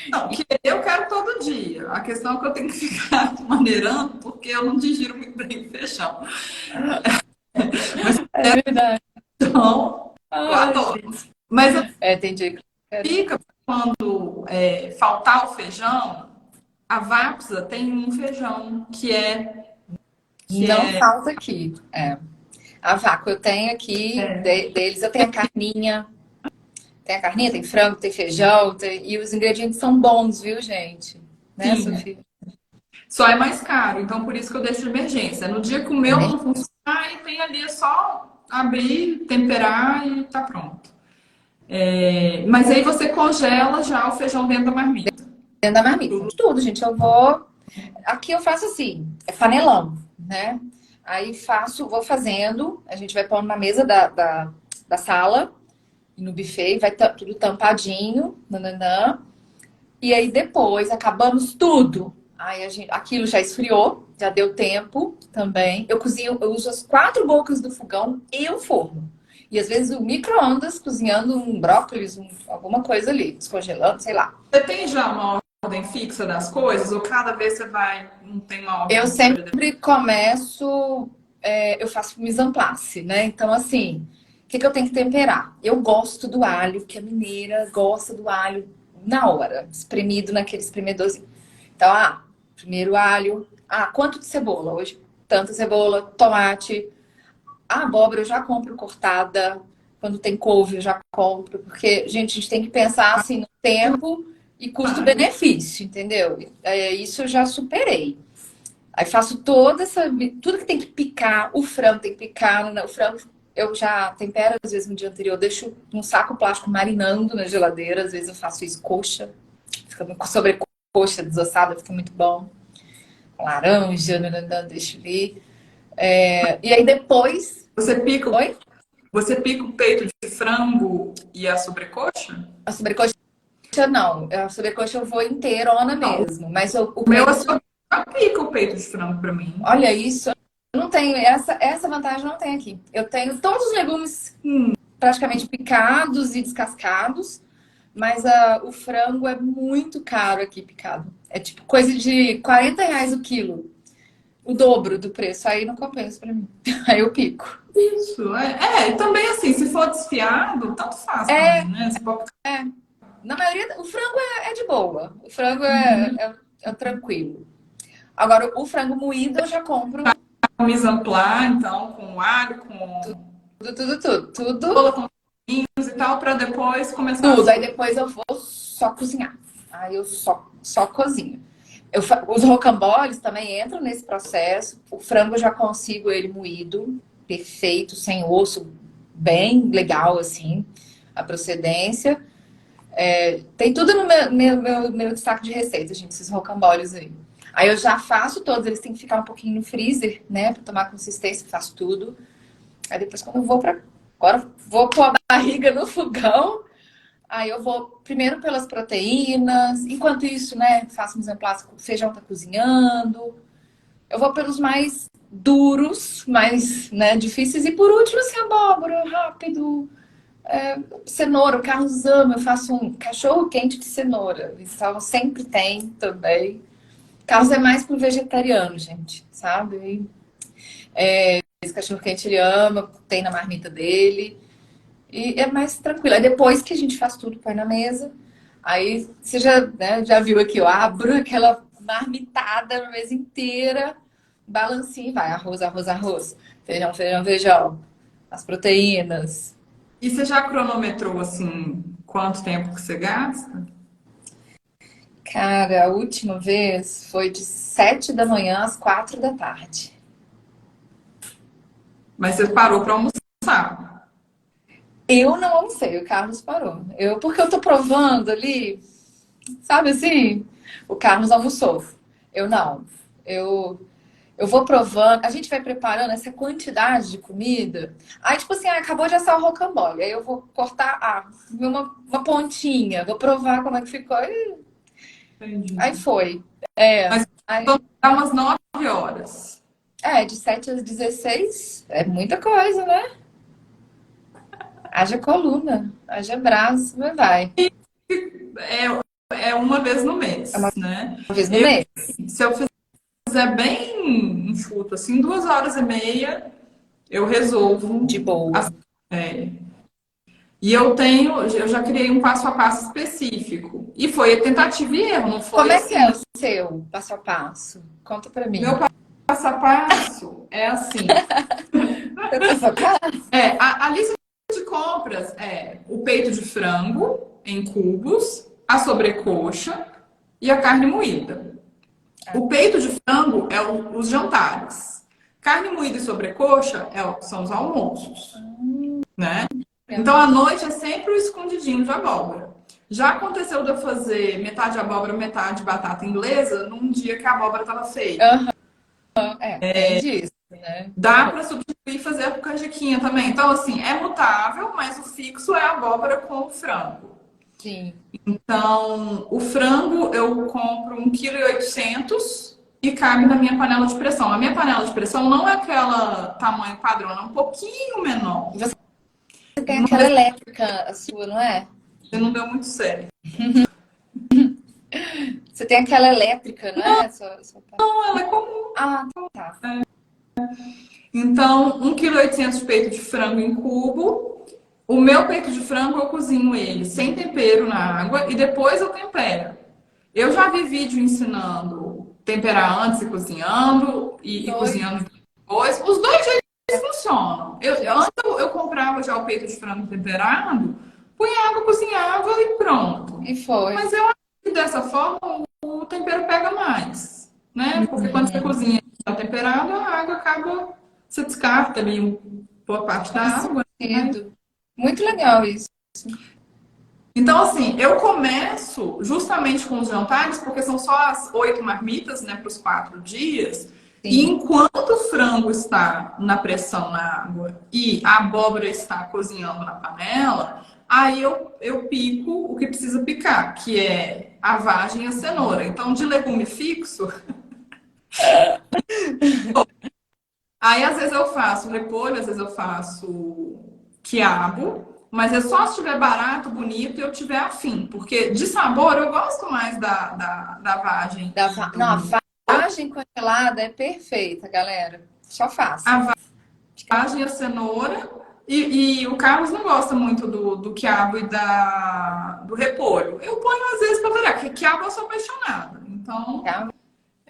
Não, que eu quero todo dia. A questão é que eu tenho que ficar maneirando, porque eu não digiro muito bem feijão. Mas É verdade. então, eu Ai, adoro. gente. Mas eu Tem dia que eu quero. fica quando faltar o feijão, a Vapsa tem um feijão que Não é falta aqui. A vácuo eu tenho aqui, deles eu tenho a carninha. Tem a carninha, tem frango, tem feijão, e os ingredientes são bons, viu, gente? Né, sim, Sofia? só é mais caro. Então, por isso que eu deixo de emergência. No dia que o É meu não mesmo? funciona, e tem ali, é só abrir, temperar e tá pronto. Mas aí você congela já o feijão dentro da marmita. Dentro da marmita. Tudo, gente. Eu vou. Aqui eu faço assim, é panelão, né? Aí vou fazendo, a gente vai pondo na mesa da sala, no buffet, vai tudo tampadinho, nananã. E aí depois, acabamos tudo. Aí aquilo já esfriou, já deu tempo também. Eu uso as 4 bocas do fogão e o forno. E às vezes o micro-ondas cozinhando um brócolis, alguma coisa ali, descongelando, sei lá. Você tem já uma ordem fixa das coisas? Ou cada vez você vai, não tem uma ordem? Eu sempre começo, eu faço mise en place, né? Então, assim, o que eu tenho que temperar? Eu gosto do alho, que a mineira gosta do alho na hora, espremido naquele espremedorzinho. Então, primeiro alho. Quanto de cebola? Hoje, tanta cebola, tomate. A abóbora eu já compro cortada. Quando tem couve, eu já compro. Porque, gente, a gente tem que pensar assim no tempo e custo-benefício, entendeu? Isso eu já superei. Aí faço tudo que tem que picar, o frango tem que picar, o frango eu já tempero, às vezes no dia anterior, eu deixo num saco plástico marinando na geladeira, às vezes eu faço isso coxa, fica sobrecoxa desossada, fica muito bom. Laranja, deixo ali. E aí depois... Você pica, Oi? você pica o peito de frango e a sobrecoxa? A sobrecoxa não, a sobrecoxa eu vou inteirona mesmo, mas o O meu peito... açougue já pica o peito de frango pra mim. Olha isso, eu não tenho, essa vantagem não tem aqui. Eu tenho todos os legumes praticamente picados e descascados, mas o frango é muito caro aqui picado. É tipo coisa de R$ 40 o quilo. O dobro do preço. Aí não compensa pra mim. Aí eu pico. Isso, e também assim, se for desfiado, tanto faz também, né? Você pode... Na maioria, o frango é de boa. O frango é tranquilo. Agora, o frango moído eu já compro mise en place, então, com alho, com tudo. cebola, com vinhos e tal, para depois começar Tudo. Aí depois eu vou só cozinhar. Aí eu só cozinho. Os rocamboles também entram nesse processo. O frango eu já consigo ele moído, perfeito, sem osso, bem legal, assim, a procedência. Tem tudo no meu destaque de receita, gente, esses rocamboles aí. Aí eu já faço todos, eles têm que ficar um pouquinho no freezer, né, pra tomar consistência, faço tudo. Aí depois quando eu agora vou pôr a barriga no fogão, aí eu vou primeiro pelas proteínas, enquanto isso, né, faço mise en place, o feijão tá cozinhando. Eu vou pelos mais duros, mais, né, difíceis, e por último, assim, abóbora, rápido. Cenoura, o Carlos ama, eu faço um cachorro quente de cenoura. Então sempre tem também. Carlos é mais pro vegetariano, gente, sabe? Esse cachorro quente ele ama, tem na marmita dele. E é mais tranquilo. Aí depois que a gente faz tudo, põe na mesa. Aí você já viu aqui, eu abro aquela marmitada na mesa inteira, balancinho, vai, arroz, arroz, arroz. Feijão, feijão, feijão. As proteínas. E você já cronometrou, assim, quanto tempo que você gasta? Cara, a última vez foi de 7 da manhã às 4 da tarde. Mas você parou para almoçar. Eu não almocei, o Carlos parou. Porque eu tô provando ali, sabe assim? O Carlos almoçou. Eu não. Eu vou provando, a gente vai preparando essa quantidade de comida. Aí, tipo assim, acabou de assar o rocambole. Aí eu vou cortar uma pontinha, vou provar como é que ficou. Entendi. Aí foi. Mas Aí, então dá umas 9 horas. de 7 às 16 é muita coisa, né? Haja coluna, haja braço, mas vai. É uma vez no mês, É uma né? vez no mês. Se eu fizer bem enxuto, assim, 2 horas e meia, eu resolvo. De boa. É. E eu já criei um passo a passo específico. E foi tentativa e erro, não foi Como é que assim. é o seu passo a passo? Conta pra mim. Meu passo a passo é assim. Seu passo a passo? A lista de compras é o peito de frango em cubos, a sobrecoxa e a carne moída. O peito de frango é os jantares. Carne moída e sobrecoxa são os almoços, né? Então, à noite é sempre o escondidinho de abóbora. Já aconteceu de eu fazer metade abóbora, metade batata inglesa num dia que a abóbora estava feia. Aham, tem disso, né? Dá para substituir e fazer a canjiquinha também. Então, assim, é mutável, mas o fixo é a abóbora com o frango. Sim. Então, o frango eu compro 1,8 kg e cabe na minha panela de pressão. A minha panela de pressão não é aquela tamanho padrão, é um pouquinho menor. Você tem aquela elétrica, a sua, não é? Não deu muito certo. Você tem aquela elétrica, não é? Não, ela é comum. Ah, tá. Então, 1,8 kg de peito de frango em cubo. O meu peito de frango eu cozinho ele sem tempero na água e depois eu tempero. Eu já vi vídeo ensinando temperar antes e cozinhando e cozinhando depois. Os dois jeitos funcionam. Antes eu comprava já o peito de frango temperado, punha água, cozinhava e pronto. E foi. Mas eu acho que dessa forma o tempero pega mais, né? Porque quando você cozinha tá temperado, a água acaba, você descarta ali boa parte da água. Né? Muito legal isso. Então, assim, eu começo justamente com os jantares, porque são só as 8 marmitas, né, para os 4 dias. Sim. E enquanto o frango está na pressão na água e a abóbora está cozinhando na panela, aí eu pico o que precisa picar, que é a vagem e a cenoura. Então, de legume fixo, aí às vezes eu faço repolho, às vezes eu faço quiabo. Mas é só se estiver barato, bonito e eu tiver afim. Porque de sabor eu gosto mais da vagem. Não, a vagem congelada é perfeita, galera. Só faça. A vagem e a cenoura. E o Carlos não gosta muito do quiabo e do repolho. Eu ponho às vezes pra variar, porque quiabo eu sou apaixonada. Então.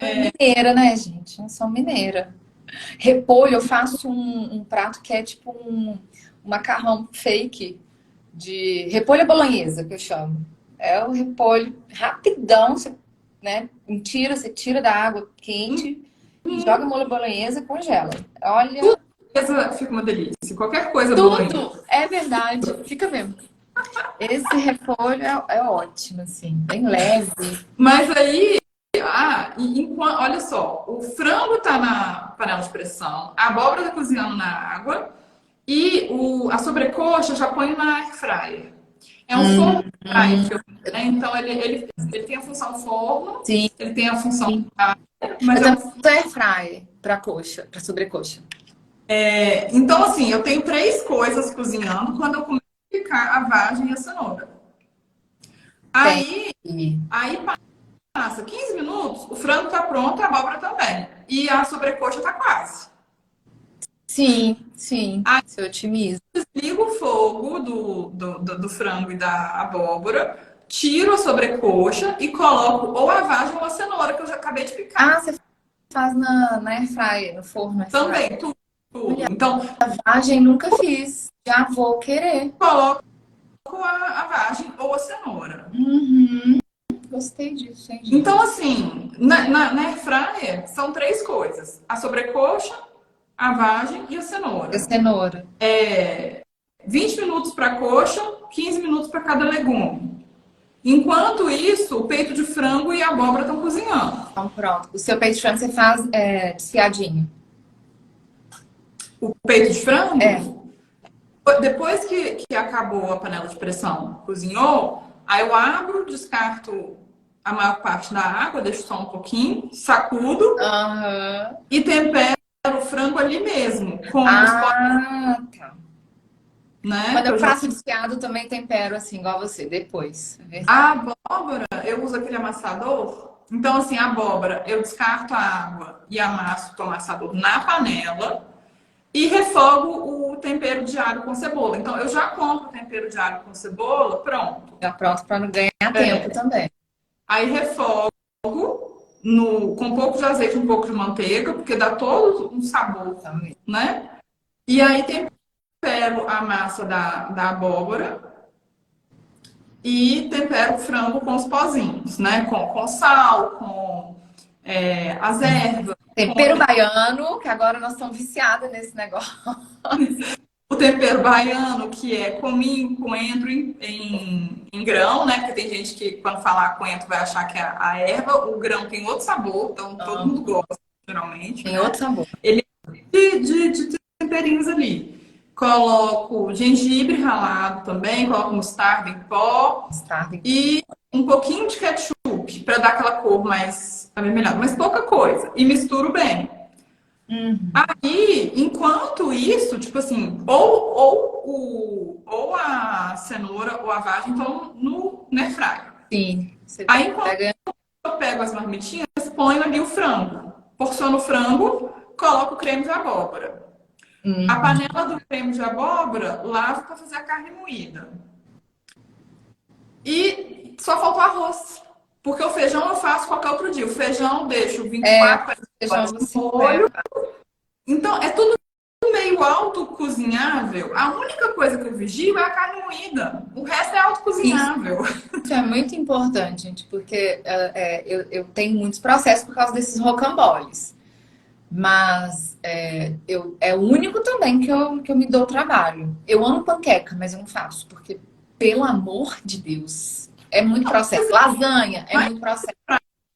Mineira, né, gente? Eu sou mineira. Repolho, eu faço um prato que é tipo um macarrão fake de repolho à bolonhesa, que eu chamo. É o repolho rapidão, você, né? Você tira da água quente, joga molho bolonhesa e congela. Olha. Fica uma delícia. Qualquer coisa Tudo é verdade, fica mesmo. Esse repolho é ótimo, assim, bem leve. Mas aí, olha só, o frango tá na panela de pressão, a abóbora tá cozinhando na água. E a sobrecoxa eu já ponho na air fryer. É um forno fryer, né? Então ele tem a função forno, sim. Ele tem a função. Mas eu air fryer para coxa, para sobrecoxa. Então, assim, eu tenho 3 coisas cozinhando quando eu começo a picar a vagem e a cenoura. Aí passa 15 minutos, o frango tá pronto, a abóbora também. E a sobrecoxa tá quase. Sim. Aí, você otimiza. Desligo o fogo do frango e da abóbora, tiro a sobrecoxa e coloco ou a vagem ou a cenoura que eu já acabei de picar. Ah, você faz na air fryer, no forno air fryer. Também, tudo. Então, a vagem nunca fiz. Já vou querer. Coloco a vagem ou a cenoura. Gostei disso, hein, gente? Então, assim, na air fryer são 3 coisas: a sobrecoxa, a vagem e a cenoura. 20 minutos para coxa, 15 minutos para cada legume. Enquanto isso, o peito de frango e a abóbora estão cozinhando. Então, pronto. O seu peito de frango você faz desfiadinho? O peito de frango? Depois que acabou a panela de pressão, cozinhou, aí eu abro, descarto a maior parte da água, deixo só um pouquinho, sacudo e tempero o frango ali mesmo. Com tá. Né? Quando eu faço desfiado, também tempero assim, igual você, depois. A abóbora, eu uso aquele amassador. Então, assim, a abóbora, eu descarto a água e amasso o amassador na panela e refogo o tempero de alho com cebola. Então, eu já compro o tempero de alho com cebola pronto. Já pronto para não ganhar tempo também. Aí refogo com um pouco de azeite, um pouco de manteiga, porque dá todo um sabor também, né? E aí tempero a massa da abóbora e tempero o frango com os pozinhos, né? Com sal, com as ervas. Tempero baiano, que agora nós estamos viciadas nesse negócio. O tempero baiano, que é cominho, coentro em grão, né? Porque tem gente que, quando falar coentro, vai achar que é a erva. O grão tem outro sabor, então todo mundo gosta, geralmente. Tem Né? outro sabor. Ele é de temperinhos ali. Coloco gengibre ralado também, coloco mostarda em pó Mostarda. e um pouquinho de ketchup para dar aquela cor mais avermelhada, mas pouca coisa. E misturo bem. Aí, enquanto isso, tipo assim, ou a cenoura ou a vagem estão no air fryer. Sim. Você Aí, enquanto pega. eu pego as marmitinhas, ponho ali o frango. Porciono o frango, coloco o creme de abóbora. A panela do creme de abóbora, lavo para fazer a carne moída. E só falta o arroz. Porque o feijão eu faço qualquer outro dia. O feijão eu deixo 24 Feijão horas você no molho. pega. Então, é tudo meio autocozinhável. A única coisa que eu vigio é a carne moída. O resto é autocozinhável. Isso é muito importante, gente, porque eu tenho muitos processos por causa desses rocamboles. Mas é o único também que eu me dou trabalho. Eu amo panqueca, mas eu não faço, porque, pelo amor de Deus, é muito processo. Lasanha é muito processo.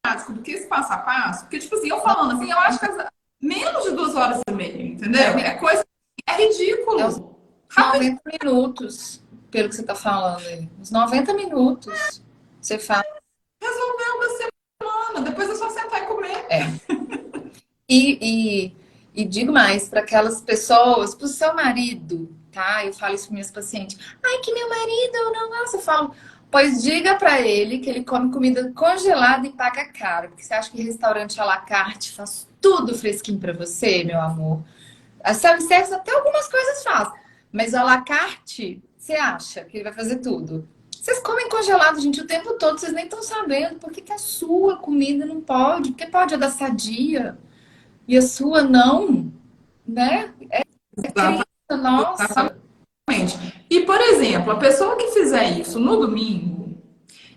Prático do que esse passo a passo. Porque, tipo assim, eu falando assim, eu acho que menos de 2 horas e meia, entendeu? É coisa. É É ridículo. uns 90 minutos, pelo que você tá falando aí. Uns 90 minutos você faz. Resolveu da semana. Depois é só sentar e comer. E, e, e digo mais para aquelas pessoas, para o seu marido, tá? Eu falo isso para minhas pacientes. Ai, que meu marido não gosta. Eu falo, pois diga para ele que ele come comida congelada e paga caro. Porque você acha que restaurante à la carte faz tudo fresquinho para você, meu amor? A self-service até algumas coisas faz. Mas o à la carte, você acha que ele vai fazer tudo? Vocês comem congelado, gente, o tempo todo, vocês nem estão sabendo. Por que que a sua comida não pode? Porque pode a da Sadia e a sua não, né? É criança, nossa. Exatamente. E, por exemplo, a pessoa que fizer isso no domingo,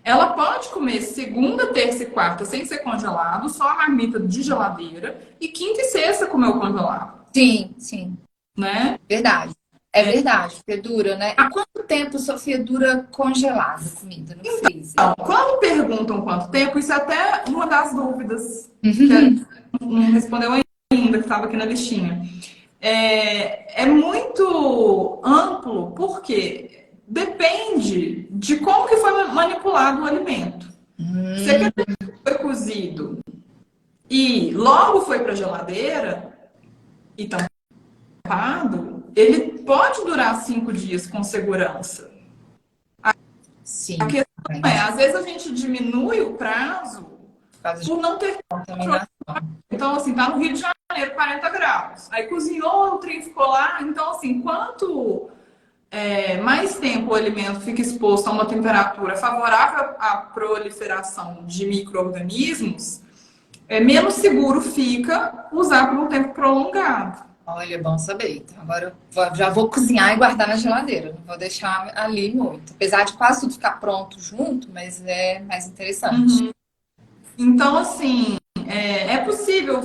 ela pode comer segunda, terça e quarta sem ser congelado, só a marmita de geladeira, e quinta e sexta comer o congelado, Sim, sim, né? verdade. É verdade, porque dura, né? E quanto tempo, Sofia, dura congelada a comida no freezer? Então, quando perguntam quanto tempo, isso é até uma das dúvidas que a gente não respondeu ainda, que estava aqui na listinha. É muito amplo, porque depende de como que foi manipulado o alimento. Se aquele alimento foi cozido e logo foi para a geladeira e tampado, ele pode durar 5 dias com segurança. Sim, A questão às vezes a gente diminui o prazo por não ter controle. contaminação. Então, assim, tá no Rio de Janeiro, 40 graus. Aí cozinhou, o trem ficou lá. Então, assim, quanto mais tempo o alimento fica exposto a uma temperatura favorável à proliferação de micro-organismos, menos seguro fica usar por um tempo prolongado. Olha, bom saber. Então, agora já vou cozinhar e guardar na geladeira. Não vou deixar ali muito. Apesar de quase tudo ficar pronto junto, mas é mais interessante. Então, assim, é possível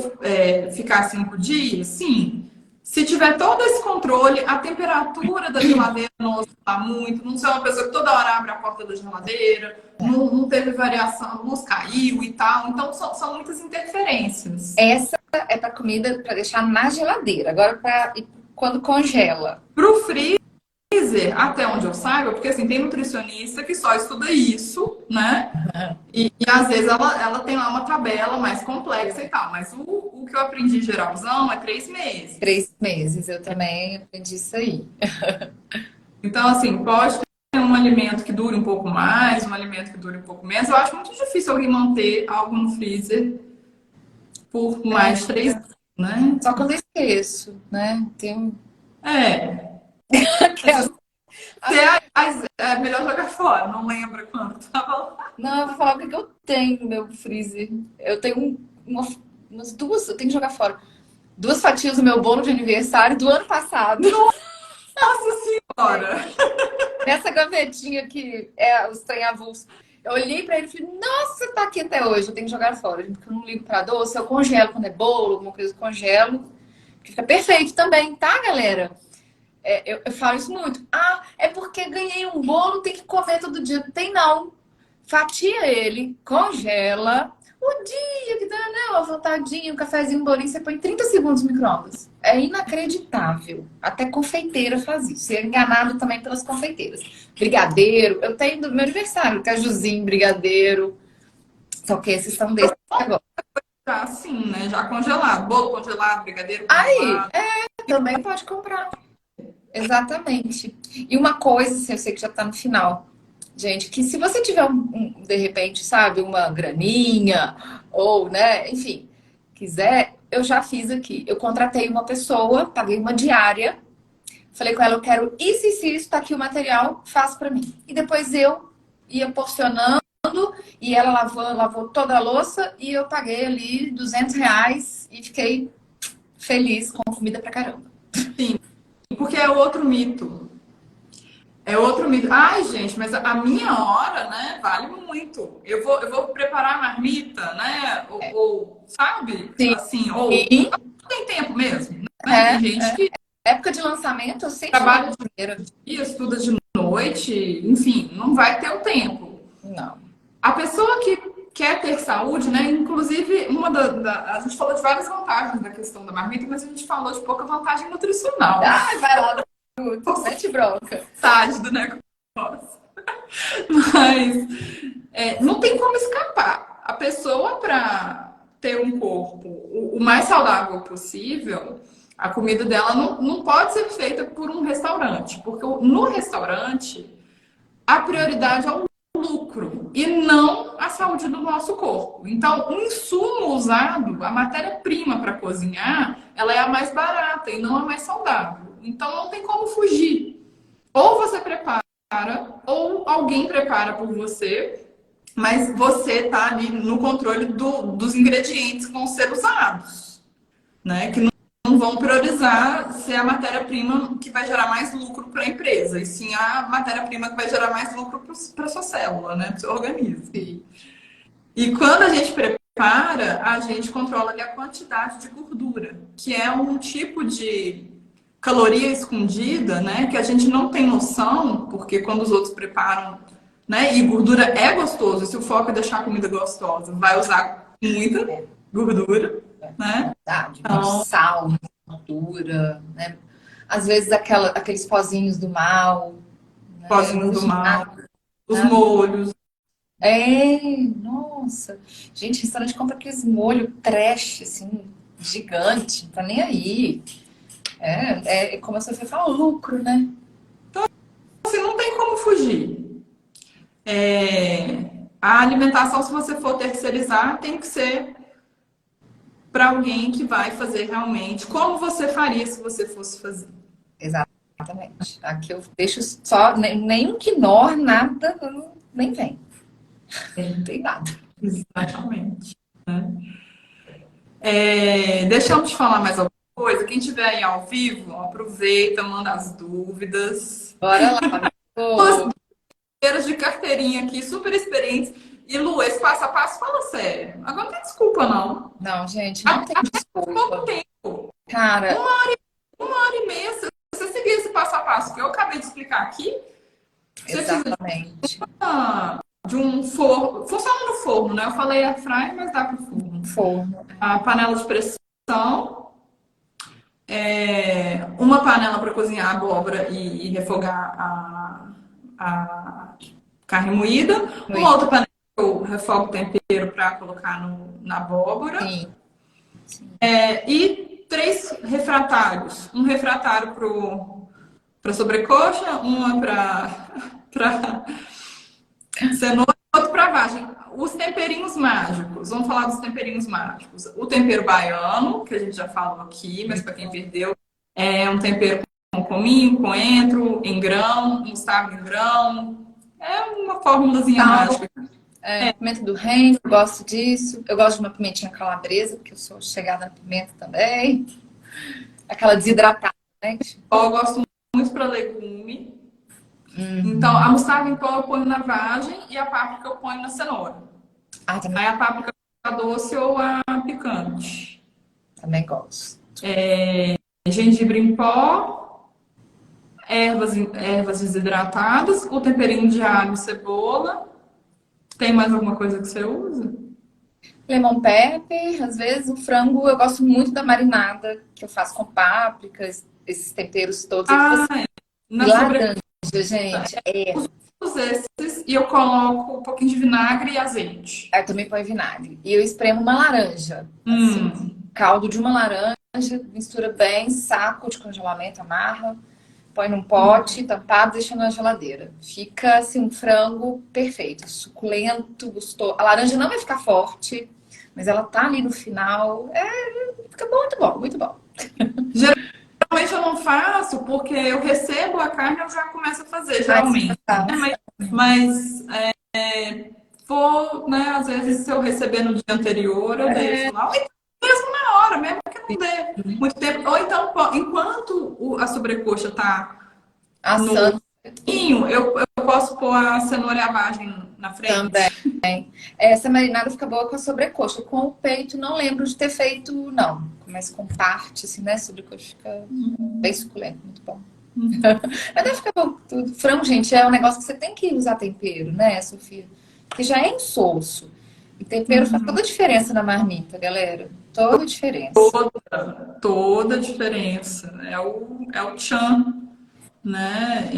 ficar 5 dias? Sim. Se tiver todo esse controle, a temperatura da geladeira não oscilar muito, não ser uma pessoa que toda hora abre a porta da geladeira, não teve variação, a luz caiu e tal. Então, são muitas interferências. Essa é para comida para deixar na geladeira. Agora, quando congela. Pro freezer, até onde eu saiba, porque assim, tem nutricionista que só estuda isso, né? E às vezes ela tem lá uma tabela mais complexa e tal, mas o que eu aprendi geralzão é 3 meses. 3 meses, eu também aprendi isso aí. Então, assim, pode ter um alimento que dure um pouco mais, um alimento que dure um pouco menos. Eu acho muito difícil alguém manter algo no freezer por mais de 3 anos, né? Só quando eu esqueço, né? Tem um. É melhor jogar fora, não lembra quando tava lá. Não, eu vou falar o que que eu tenho no meu freezer. Eu tenho umas duas, eu tenho que jogar fora. 2 fatias do meu bolo de aniversário do ano passado. Nossa senhora! Nessa gavetinha que é os trem avulsos. Eu olhei pra ele e falei, nossa, tá aqui até hoje, eu tenho que jogar fora. Porque eu não ligo pra doce, eu congelo quando é bolo, alguma coisa eu congelo. Fica perfeito também, tá, galera? Eu falo isso muito. Ah, é porque ganhei um bolo, tem que comer todo dia. Tem não. Fatia ele, congela. O dia que dá, né, uma vontadinha, um cafezinho, um bolinho, você põe 30 segundos no micro-ondas. É inacreditável. Até confeiteira faz isso. Você é enganado também pelas confeiteiras. Brigadeiro, eu tenho do meu aniversário, cajuzinho, brigadeiro. Só que esses são desses agora. Já assim, né? Já congelado. Bolo congelado, brigadeiro Aí, congelado. também pode comprar. Exatamente. E uma coisa, assim, eu sei que já tá no final. Gente, que se você tiver de repente, sabe, uma graninha, ou, né, enfim, quiser, eu já fiz aqui. Eu contratei uma pessoa, paguei uma diária, falei com ela, eu quero isso, isso, isso, tá aqui o material, faz pra mim. E depois eu ia porcionando, e ela lavou toda a louça, e eu paguei ali R$ 200 e fiquei feliz com comida pra caramba. Sim, porque é outro mito. É outro mito. Ai, gente, mas a minha hora, né, vale muito. Eu vou preparar a marmita, né? Sabe? Sim, Assim, ou não tem tempo mesmo, né? Tem é. gente que Época de lançamento, eu sempre vou trabalha na primeira. de dia, estuda de noite, enfim, não vai ter o tempo. Não. A pessoa que quer ter saúde, né? Inclusive, a gente falou de várias vantagens da questão da marmita, mas a gente falou de pouca vantagem nutricional. Ai, vai lá, Guto, mete bronca. Metade do negócio. Mas não tem como escapar. A pessoa, para ter um corpo o mais saudável possível, a comida dela não pode ser feita por um restaurante, porque no restaurante a prioridade é o lucro e não a saúde do nosso corpo. Então, o insumo usado, a matéria-prima para cozinhar, ela é a mais barata e não a mais saudável. Então, não tem como fugir. Ou você prepara, ou alguém prepara por você, mas você está ali no controle dos ingredientes que vão ser usados, né? Que não vão priorizar ser a matéria-prima que vai gerar mais lucro para a empresa, e sim a matéria-prima que vai gerar mais lucro para a sua célula, né? Para o seu organismo. E quando a gente prepara, a gente controla ali a quantidade de gordura, que é um tipo de caloria escondida, né? Que a gente não tem noção, porque quando os outros preparam, né? E gordura é gostoso, se o foco é deixar a comida gostosa, vai usar muita gordura, né? Verdade, muito Então, sal, gordura, né? Às vezes aqueles pozinhos do mal, né? Eu pozinhos do uso mal, nada. os molhos. Nossa. Gente, restaurante compra aqueles molho trash, assim, gigante, não tá nem aí. Como você fala, lucro, né? Assim, não tem como fugir. A alimentação, se você for terceirizar, tem que ser para alguém que vai fazer realmente como você faria se você fosse fazer. Exatamente. Aqui eu deixo só, nem um quinor, nada, nem vem. Não tem nada. Exatamente. Né? Deixa eu te falar mais alguma coisa. Quem estiver aí ao vivo, aproveita, manda as dúvidas. Bora lá. Duas Amigo. brasileiras de carteirinha aqui, super experientes. E Lu, esse passo a passo, fala sério. Agora não tem desculpa, não. Não, gente, não Há tem pouco desculpa. tempo, Cara, uma hora e meia, se você seguir esse passo a passo que eu acabei de explicar aqui, você precisa exatamente. de um forno. Funciona no forno, né? Eu falei air fry, mas dá pro forno. Forno. A panela de pressão, uma panela para cozinhar a abóbora e refogar a carne moída, uma outra panela que eu refogo o tempero para colocar na abóbora, Sim. e 3 refratários. Um refratário para sobrecoxa, uma para cenoura e outro para vagem. Os temperinhos mágicos, vamos falar dos temperinhos mágicos. O tempero baiano, que a gente já falou aqui, mas para quem perdeu, é um tempero com cominho, coentro, em grão, mostarda em grão. É uma formulazinha Sal, mágica. pimenta do reino, eu gosto disso. Eu gosto de uma pimentinha calabresa, porque eu sou chegada na pimenta também. Aquela desidratada, né? Eu gosto muito para legume. Então, a mostarda em pó eu ponho na vagem e a páprica eu ponho na cenoura. Ah, também, Aí a páprica a doce ou a picante. também gosto. Gengibre em pó, ervas desidratadas, o temperinho de alho e cebola. Tem mais alguma coisa que você usa? Lemon pepper, às vezes o frango, eu gosto muito da marinada que eu faço com pápricas, esses temperos todos. Aí Ah, você... E na sobremesa, laranja, gente. todos esses e eu coloco um pouquinho de vinagre e azeite. Aí também põe vinagre. E eu espremo uma laranja, assim, Hum, caldo de uma laranja, mistura bem, saco de congelamento, amarra, põe num hum. pote, tampado, deixa na geladeira. Fica assim um frango perfeito, suculento, gostoso. A laranja não vai ficar forte, mas ela tá ali no final. Fica muito bom, muito bom. Geralmente eu não faço porque eu recebo a carne e eu já começo a fazer, Ai, você geralmente. Né? faz. Mas vou, né? Às vezes, se eu receber no dia anterior, eu deixo lá. Ou então, mesmo na hora, mesmo que não dê muito tempo. Ou então, enquanto a sobrecoxa tá no Assando vinho, eu posso pôr a cenoura e a vagem na também. frente. Essa marinada fica boa com a sobrecoxa. Com o peito, não lembro de ter feito, não. Mas com parte, assim, né? Sobrecoxa fica bem suculento, muito bom. Mas deve ficar bom tudo. Frango, gente, é um negócio que você tem que usar tempero, né, Sofia? Porque já é insosso. E tempero faz toda a diferença na marmita, galera. Toda a diferença. Toda a diferença. É o tchan, né?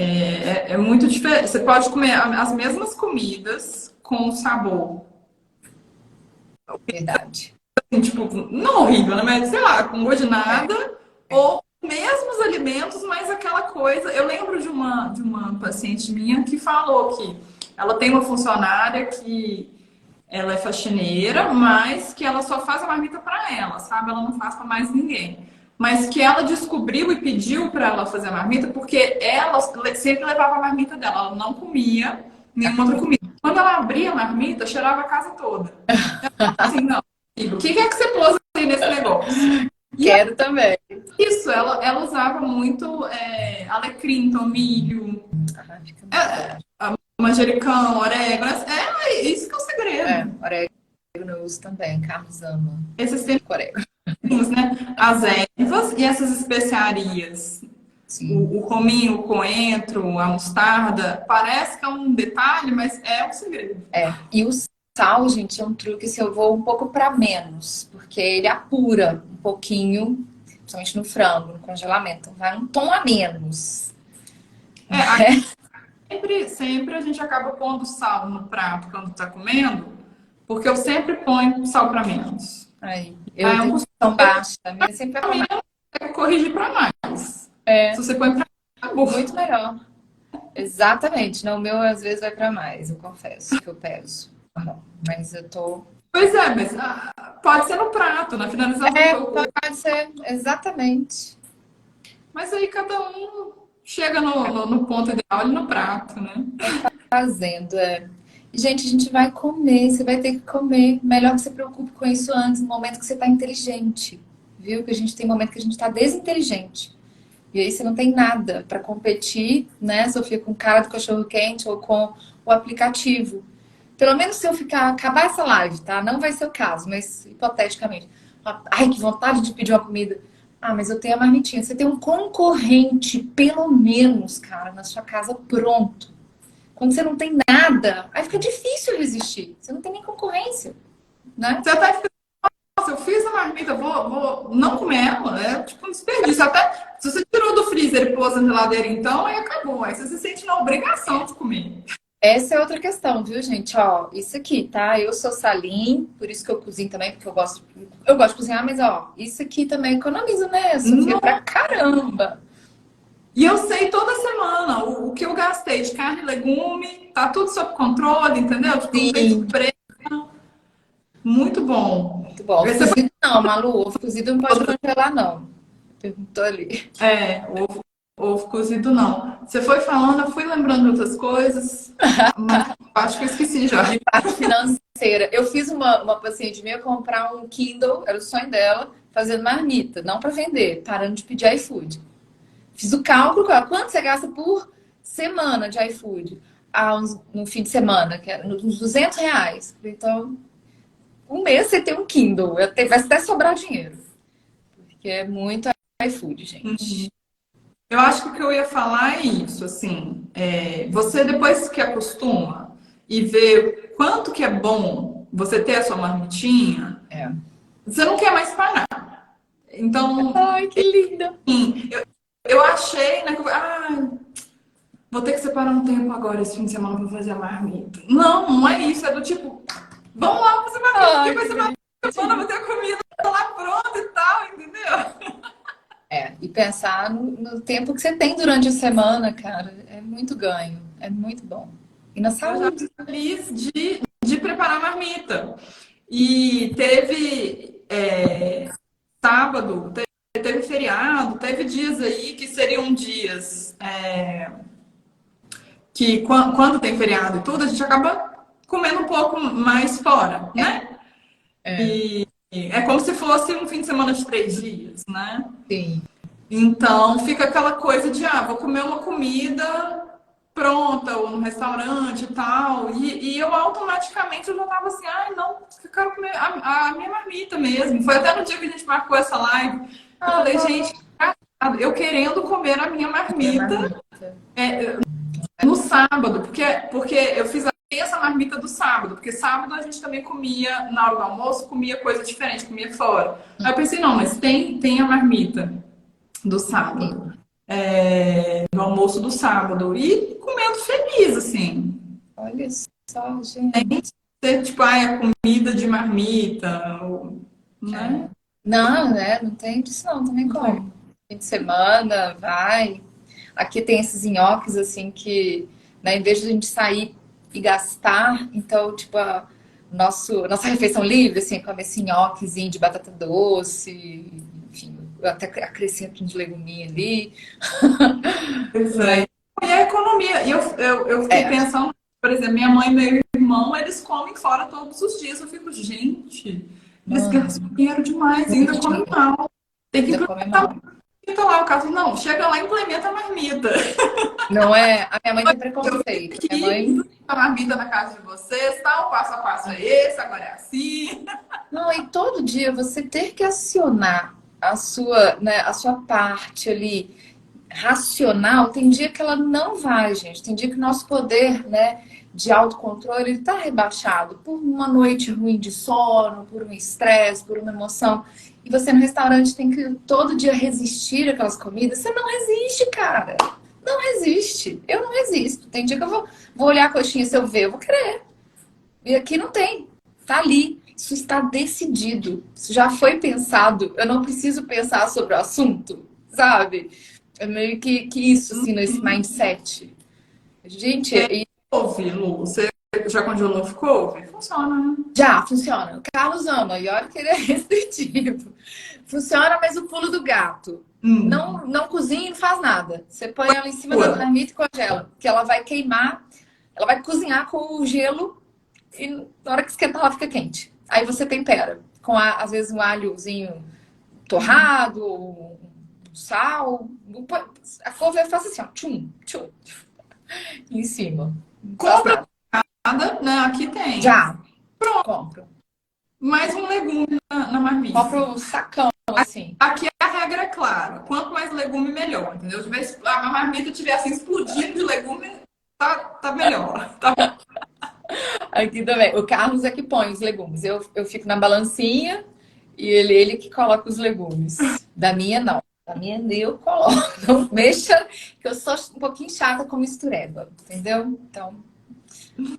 É muito diferente. Você pode comer as mesmas comidas com sabor. Verdade. Assim, tipo, não horrível, né? Mas sei lá, com gosto de nada. Ou mesmos alimentos, mas aquela coisa. Eu lembro de uma paciente minha que falou que ela tem uma funcionária que ela é faxineira, mas que ela só faz a marmita para ela, sabe? Ela não faz para mais ninguém. Mas que ela descobriu e pediu para ela fazer a marmita porque ela sempre levava a marmita dela, ela não comia nenhuma outra comida. Quando ela abria a marmita, cheirava a casa toda. Assim, não. O que é que você pôs aí nesse negócio? E é Quero também. isso, ela usava muito alecrim, tomilho, Ah, fica muito bom. manjericão, orégano. Isso que é o segredo. Orégano eu uso também. Carlos ama. Esses Com orégano. temperinhos, né? As ervas e essas especiarias. Sim. O cominho, o coentro, a mostarda. Parece que é um detalhe, mas é um segredo. E o sal, gente, é um truque se eu vou um pouco para menos, porque ele apura um pouquinho, principalmente no frango, no congelamento. Então vai um tom a menos. Aqui sempre a gente acaba pondo sal no prato quando tá comendo, porque eu sempre ponho sal para menos. Aí, Aí eu é um tenho costume tão baixa, a minha sempre vai pra mais. corrigir para mais. É, Se você põe para acabou. muito melhor. Exatamente. Não, o meu às vezes vai para mais, eu confesso que eu peso. Não, mas eu tô. Pois é, mas pode ser no prato, na finalização. Pode ser, exatamente. Mas aí cada um chega no ponto ideal ali no prato, né? Fazendo, Gente, a gente vai comer, você vai ter que comer. Melhor que você se preocupe com isso antes, no momento que você tá inteligente. Viu? Que a gente tem momento que a gente tá desinteligente. E aí você não tem nada para competir, né, Sofia, com cara do cachorro quente ou com o aplicativo. Pelo menos se eu acabar essa live, tá? Não vai ser o caso, mas hipoteticamente. Ai, que vontade de pedir uma comida. Ah, mas eu tenho a marmitinha. Você tem um concorrente, pelo menos, cara, na sua casa pronto. Quando você não tem nada, aí fica difícil resistir. Você não tem nem concorrência, né? Você até fica, nossa, eu fiz a marmita, vou não comer ela. É tipo um desperdício. Até se você tirou do freezer e pôs na geladeira, então, aí acabou. Aí você se sente na obrigação de comer. Essa é outra questão, viu, gente? Ó, isso aqui, tá? Eu sou Salim, por isso que eu cozinho também, porque eu gosto de cozinhar, mas ó, isso aqui também economiza, né, Sofia? Pra caramba. E eu sei toda semana o que eu gastei de carne e legume, tá tudo sob controle, entendeu? Tipo, não tem Sim, surpresa. Muito bom. muito bom. Ovo Esse cozido não, Malu. Ovo cozido não pode congelar, não. Perguntou ali. ovo cozido não. Você foi falando, eu fui lembrando de outras coisas, mas acho que eu esqueci já. Parte financeira. Eu fiz uma paciente minha comprar um Kindle, era o sonho dela, fazendo marmita, não para vender, parando de pedir iFood. Fiz o cálculo, quanto você gasta por semana de iFood no fim de semana, que é uns R$ 200. Então, um mês você tem um Kindle, vai até sobrar dinheiro. Porque é muito iFood, gente. Eu acho que o que eu ia falar é isso, assim, você depois que acostuma e vê quanto que é bom você ter a sua marmitinha, você não quer mais parar. Então, Ai, que linda! sim, eu achei, né, vou ter que separar um tempo agora esse fim de semana pra fazer a marmita. Não, não é isso, é do tipo, vamos lá fazer marmita, porque Ai, vai que ser marmita, semana, vai ter a comida lá pronta e tal, entendeu? e pensar no tempo que você tem durante a semana, cara, é muito ganho, é muito bom. E na Eu já saúde. fico feliz de preparar a marmita. E teve sábado, teve feriado, teve dias aí que seriam dias que quando tem feriado e tudo, a gente acaba comendo um pouco mais fora, né? É, E é como se fosse um fim de semana de 3 dias, né? sim. Então fica aquela coisa de, vou comer uma comida pronta ou no restaurante e tal. E eu automaticamente eu já tava assim, não, eu quero comer a minha marmita mesmo. Foi até no dia que a gente marcou essa live. Eu falei, gente, eu querendo comer a minha Minha marmita marmita. no sábado, porque eu fiz essa marmita do sábado, porque sábado a gente também comia, na hora do almoço, comia coisa diferente, comia fora. Aí eu pensei, não, mas tem a marmita do sábado, do almoço do sábado, e comendo feliz, assim. Olha só, gente. Ser, tipo, a comida de marmita, né? Não, né? Não tem disso não, também como. Fim de semana, vai. Aqui tem esses nhoques, assim, que, né, em vez de a gente sair e gastar, então, tipo, nossa refeição livre, assim, come esse nhoquezinho de batata doce, enfim, eu até acrescento uns leguminhos ali. Pois é. E a economia. E eu fiquei É, pensando, por exemplo, minha mãe e meu irmão, eles comem fora todos os dias. Eu fico, gente, eles mano, gastam dinheiro demais, ainda muito comem dinheiro. mal. Tem que Ainda come implementar a mal. marmita lá. O caso, não, chega lá e implementa a marmita. Não é? A minha mãe tem Eu vim preconceito. Minha aqui, mãe. a marmita na casa de vocês, tal, passo a passo é esse, agora é assim. Não, e todo dia você ter que acionar a sua, né, a sua parte ali racional, tem dia que ela não vai, gente. Tem dia que o nosso poder, né, de autocontrole, ele tá rebaixado por uma noite ruim de sono, por um estresse, por uma emoção. E você no restaurante tem que todo dia resistir àquelas comidas. Você não resiste, cara. Não resiste. Eu não resisto. Tem dia que eu vou olhar a coxinha, se eu ver, eu vou querer. E aqui não tem. Tá ali. Isso está decidido. Isso já foi pensado. Eu não preciso pensar sobre o assunto, sabe? É meio que isso, assim, nesse mindset. Gente, Couve, Lu, você já congelou couve? Funciona, né? já funciona. O Carlos ama, e olha que ele é restritivo. Funciona, mas o pulo do gato. Hum. Não cozinha e não faz nada. Você põe ela em cima da Ua. marmita e congela. Que ela vai queimar, ela vai cozinhar com o gelo e na hora que esquentar ela fica quente. Aí você tempera com, às vezes, um alhozinho torrado, um sal. A couve eu faço assim, ó, tchum, tchum, em cima. Não faz Compra nada. nada, né? Aqui tem. Já, compro. Mais um legume na marmita. Compro o sacão, assim. Aqui a regra é clara. Quanto mais legume, melhor. Entendeu? Se a marmita estiver assim, explodindo de legume, tá melhor. Tá. Aqui também. O Carlos é que põe os legumes. Eu fico na balancinha e ele que coloca os legumes. Da minha, não. Da minha, eu coloco. Não mexa, que eu sou um pouquinho chata com mistureba, entendeu? Então,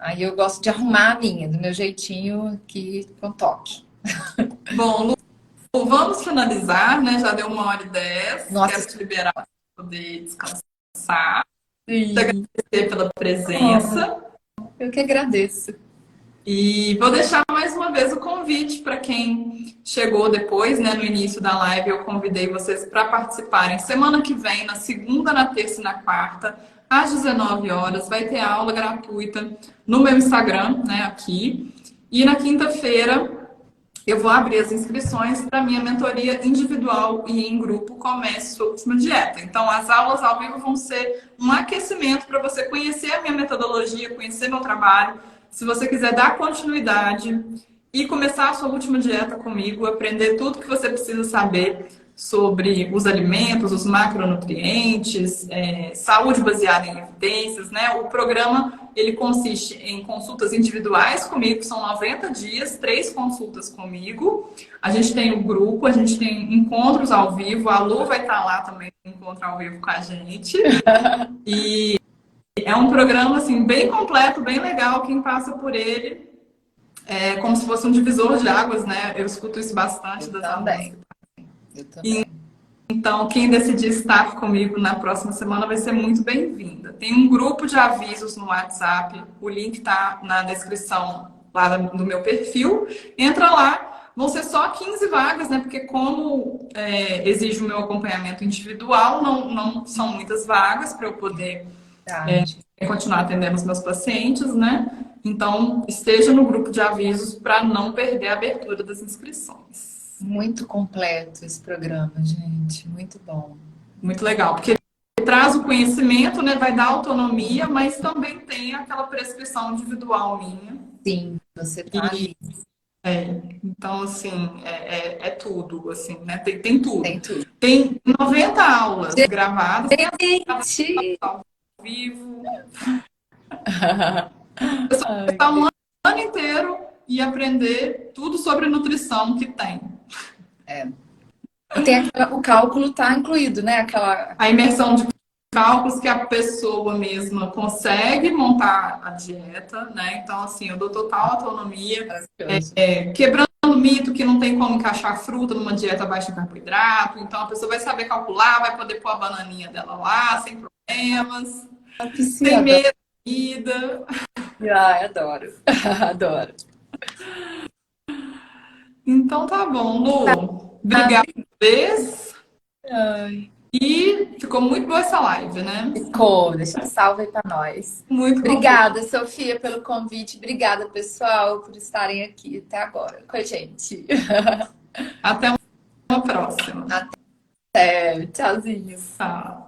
aí eu gosto de arrumar a minha, do meu jeitinho aqui com toque. Bom, Lu, vamos finalizar, né? Já deu 1h10. Nossa, Quero te liberar para poder descansar. Te sim. agradecer pela presença. Eu que agradeço. E vou deixar mais uma vez o convite para quem chegou depois, né? No início da live, eu convidei vocês para participarem. Semana que vem, na segunda, na terça e na quarta, às 19 horas, vai ter aula gratuita no meu Instagram, né? Aqui. E na quinta-feira, eu vou abrir as inscrições para minha mentoria individual e em grupo Comece Sua Última Dieta. Então, as aulas ao vivo vão ser um aquecimento para você conhecer a minha metodologia, conhecer meu trabalho. Se você quiser dar continuidade e começar a sua última dieta comigo, aprender tudo que você precisa saber sobre os alimentos, os macronutrientes, saúde baseada em evidências, né? O programa, ele consiste em consultas individuais comigo, que são 90 dias, 3 consultas comigo. A gente tem o grupo, a gente tem encontros ao vivo, a Lu vai estar lá também no encontro ao vivo com a gente. E é um programa, assim, bem completo, bem legal, quem passa por ele é como se fosse um divisor de águas, né? Eu escuto isso bastante das alunas. Eu também. Então, quem decidir estar comigo na próxima semana vai ser muito bem-vinda. Tem um grupo de avisos no WhatsApp, o link está na descrição lá do meu perfil. Entra lá, vão ser só 15 vagas, né? Porque como exige o meu acompanhamento individual, não são muitas vagas para eu poder continuar atendendo os meus pacientes, né? Então, esteja no grupo de avisos para não perder a abertura das inscrições. Muito completo esse programa, gente. Muito bom. Muito legal, porque ele traz o conhecimento, né? Vai dar autonomia, mas também tem aquela prescrição individual minha. Sim, você tá ali. Então, assim, é tudo, assim, né? Tem tudo. Tem tudo. Tem 90 aulas gravadas, tem as Gente! ao vivo. Ai, Passar um ano inteiro e aprender tudo sobre nutrição que tem. E tem o cálculo tá incluído, né? A imersão de cálculos que a pessoa mesma consegue montar a dieta, né? Então, assim, eu dou total autonomia, quebrando o mito que não tem como encaixar fruta numa dieta baixa em carboidrato. Então, a pessoa vai saber calcular, vai poder pôr a bananinha dela lá, sem problemas. Sem medo de comida. Ai, adoro. Adoro. Então, tá bom, Lu. Obrigada por vez. Ai. E ficou muito boa essa live, né? Ficou, deixa um salve aí pra nós. Muito Obrigada, Sofia, pelo convite. Obrigada, pessoal, por estarem aqui até agora com a gente. Até uma próxima. Até, tchauzinho. Tchau.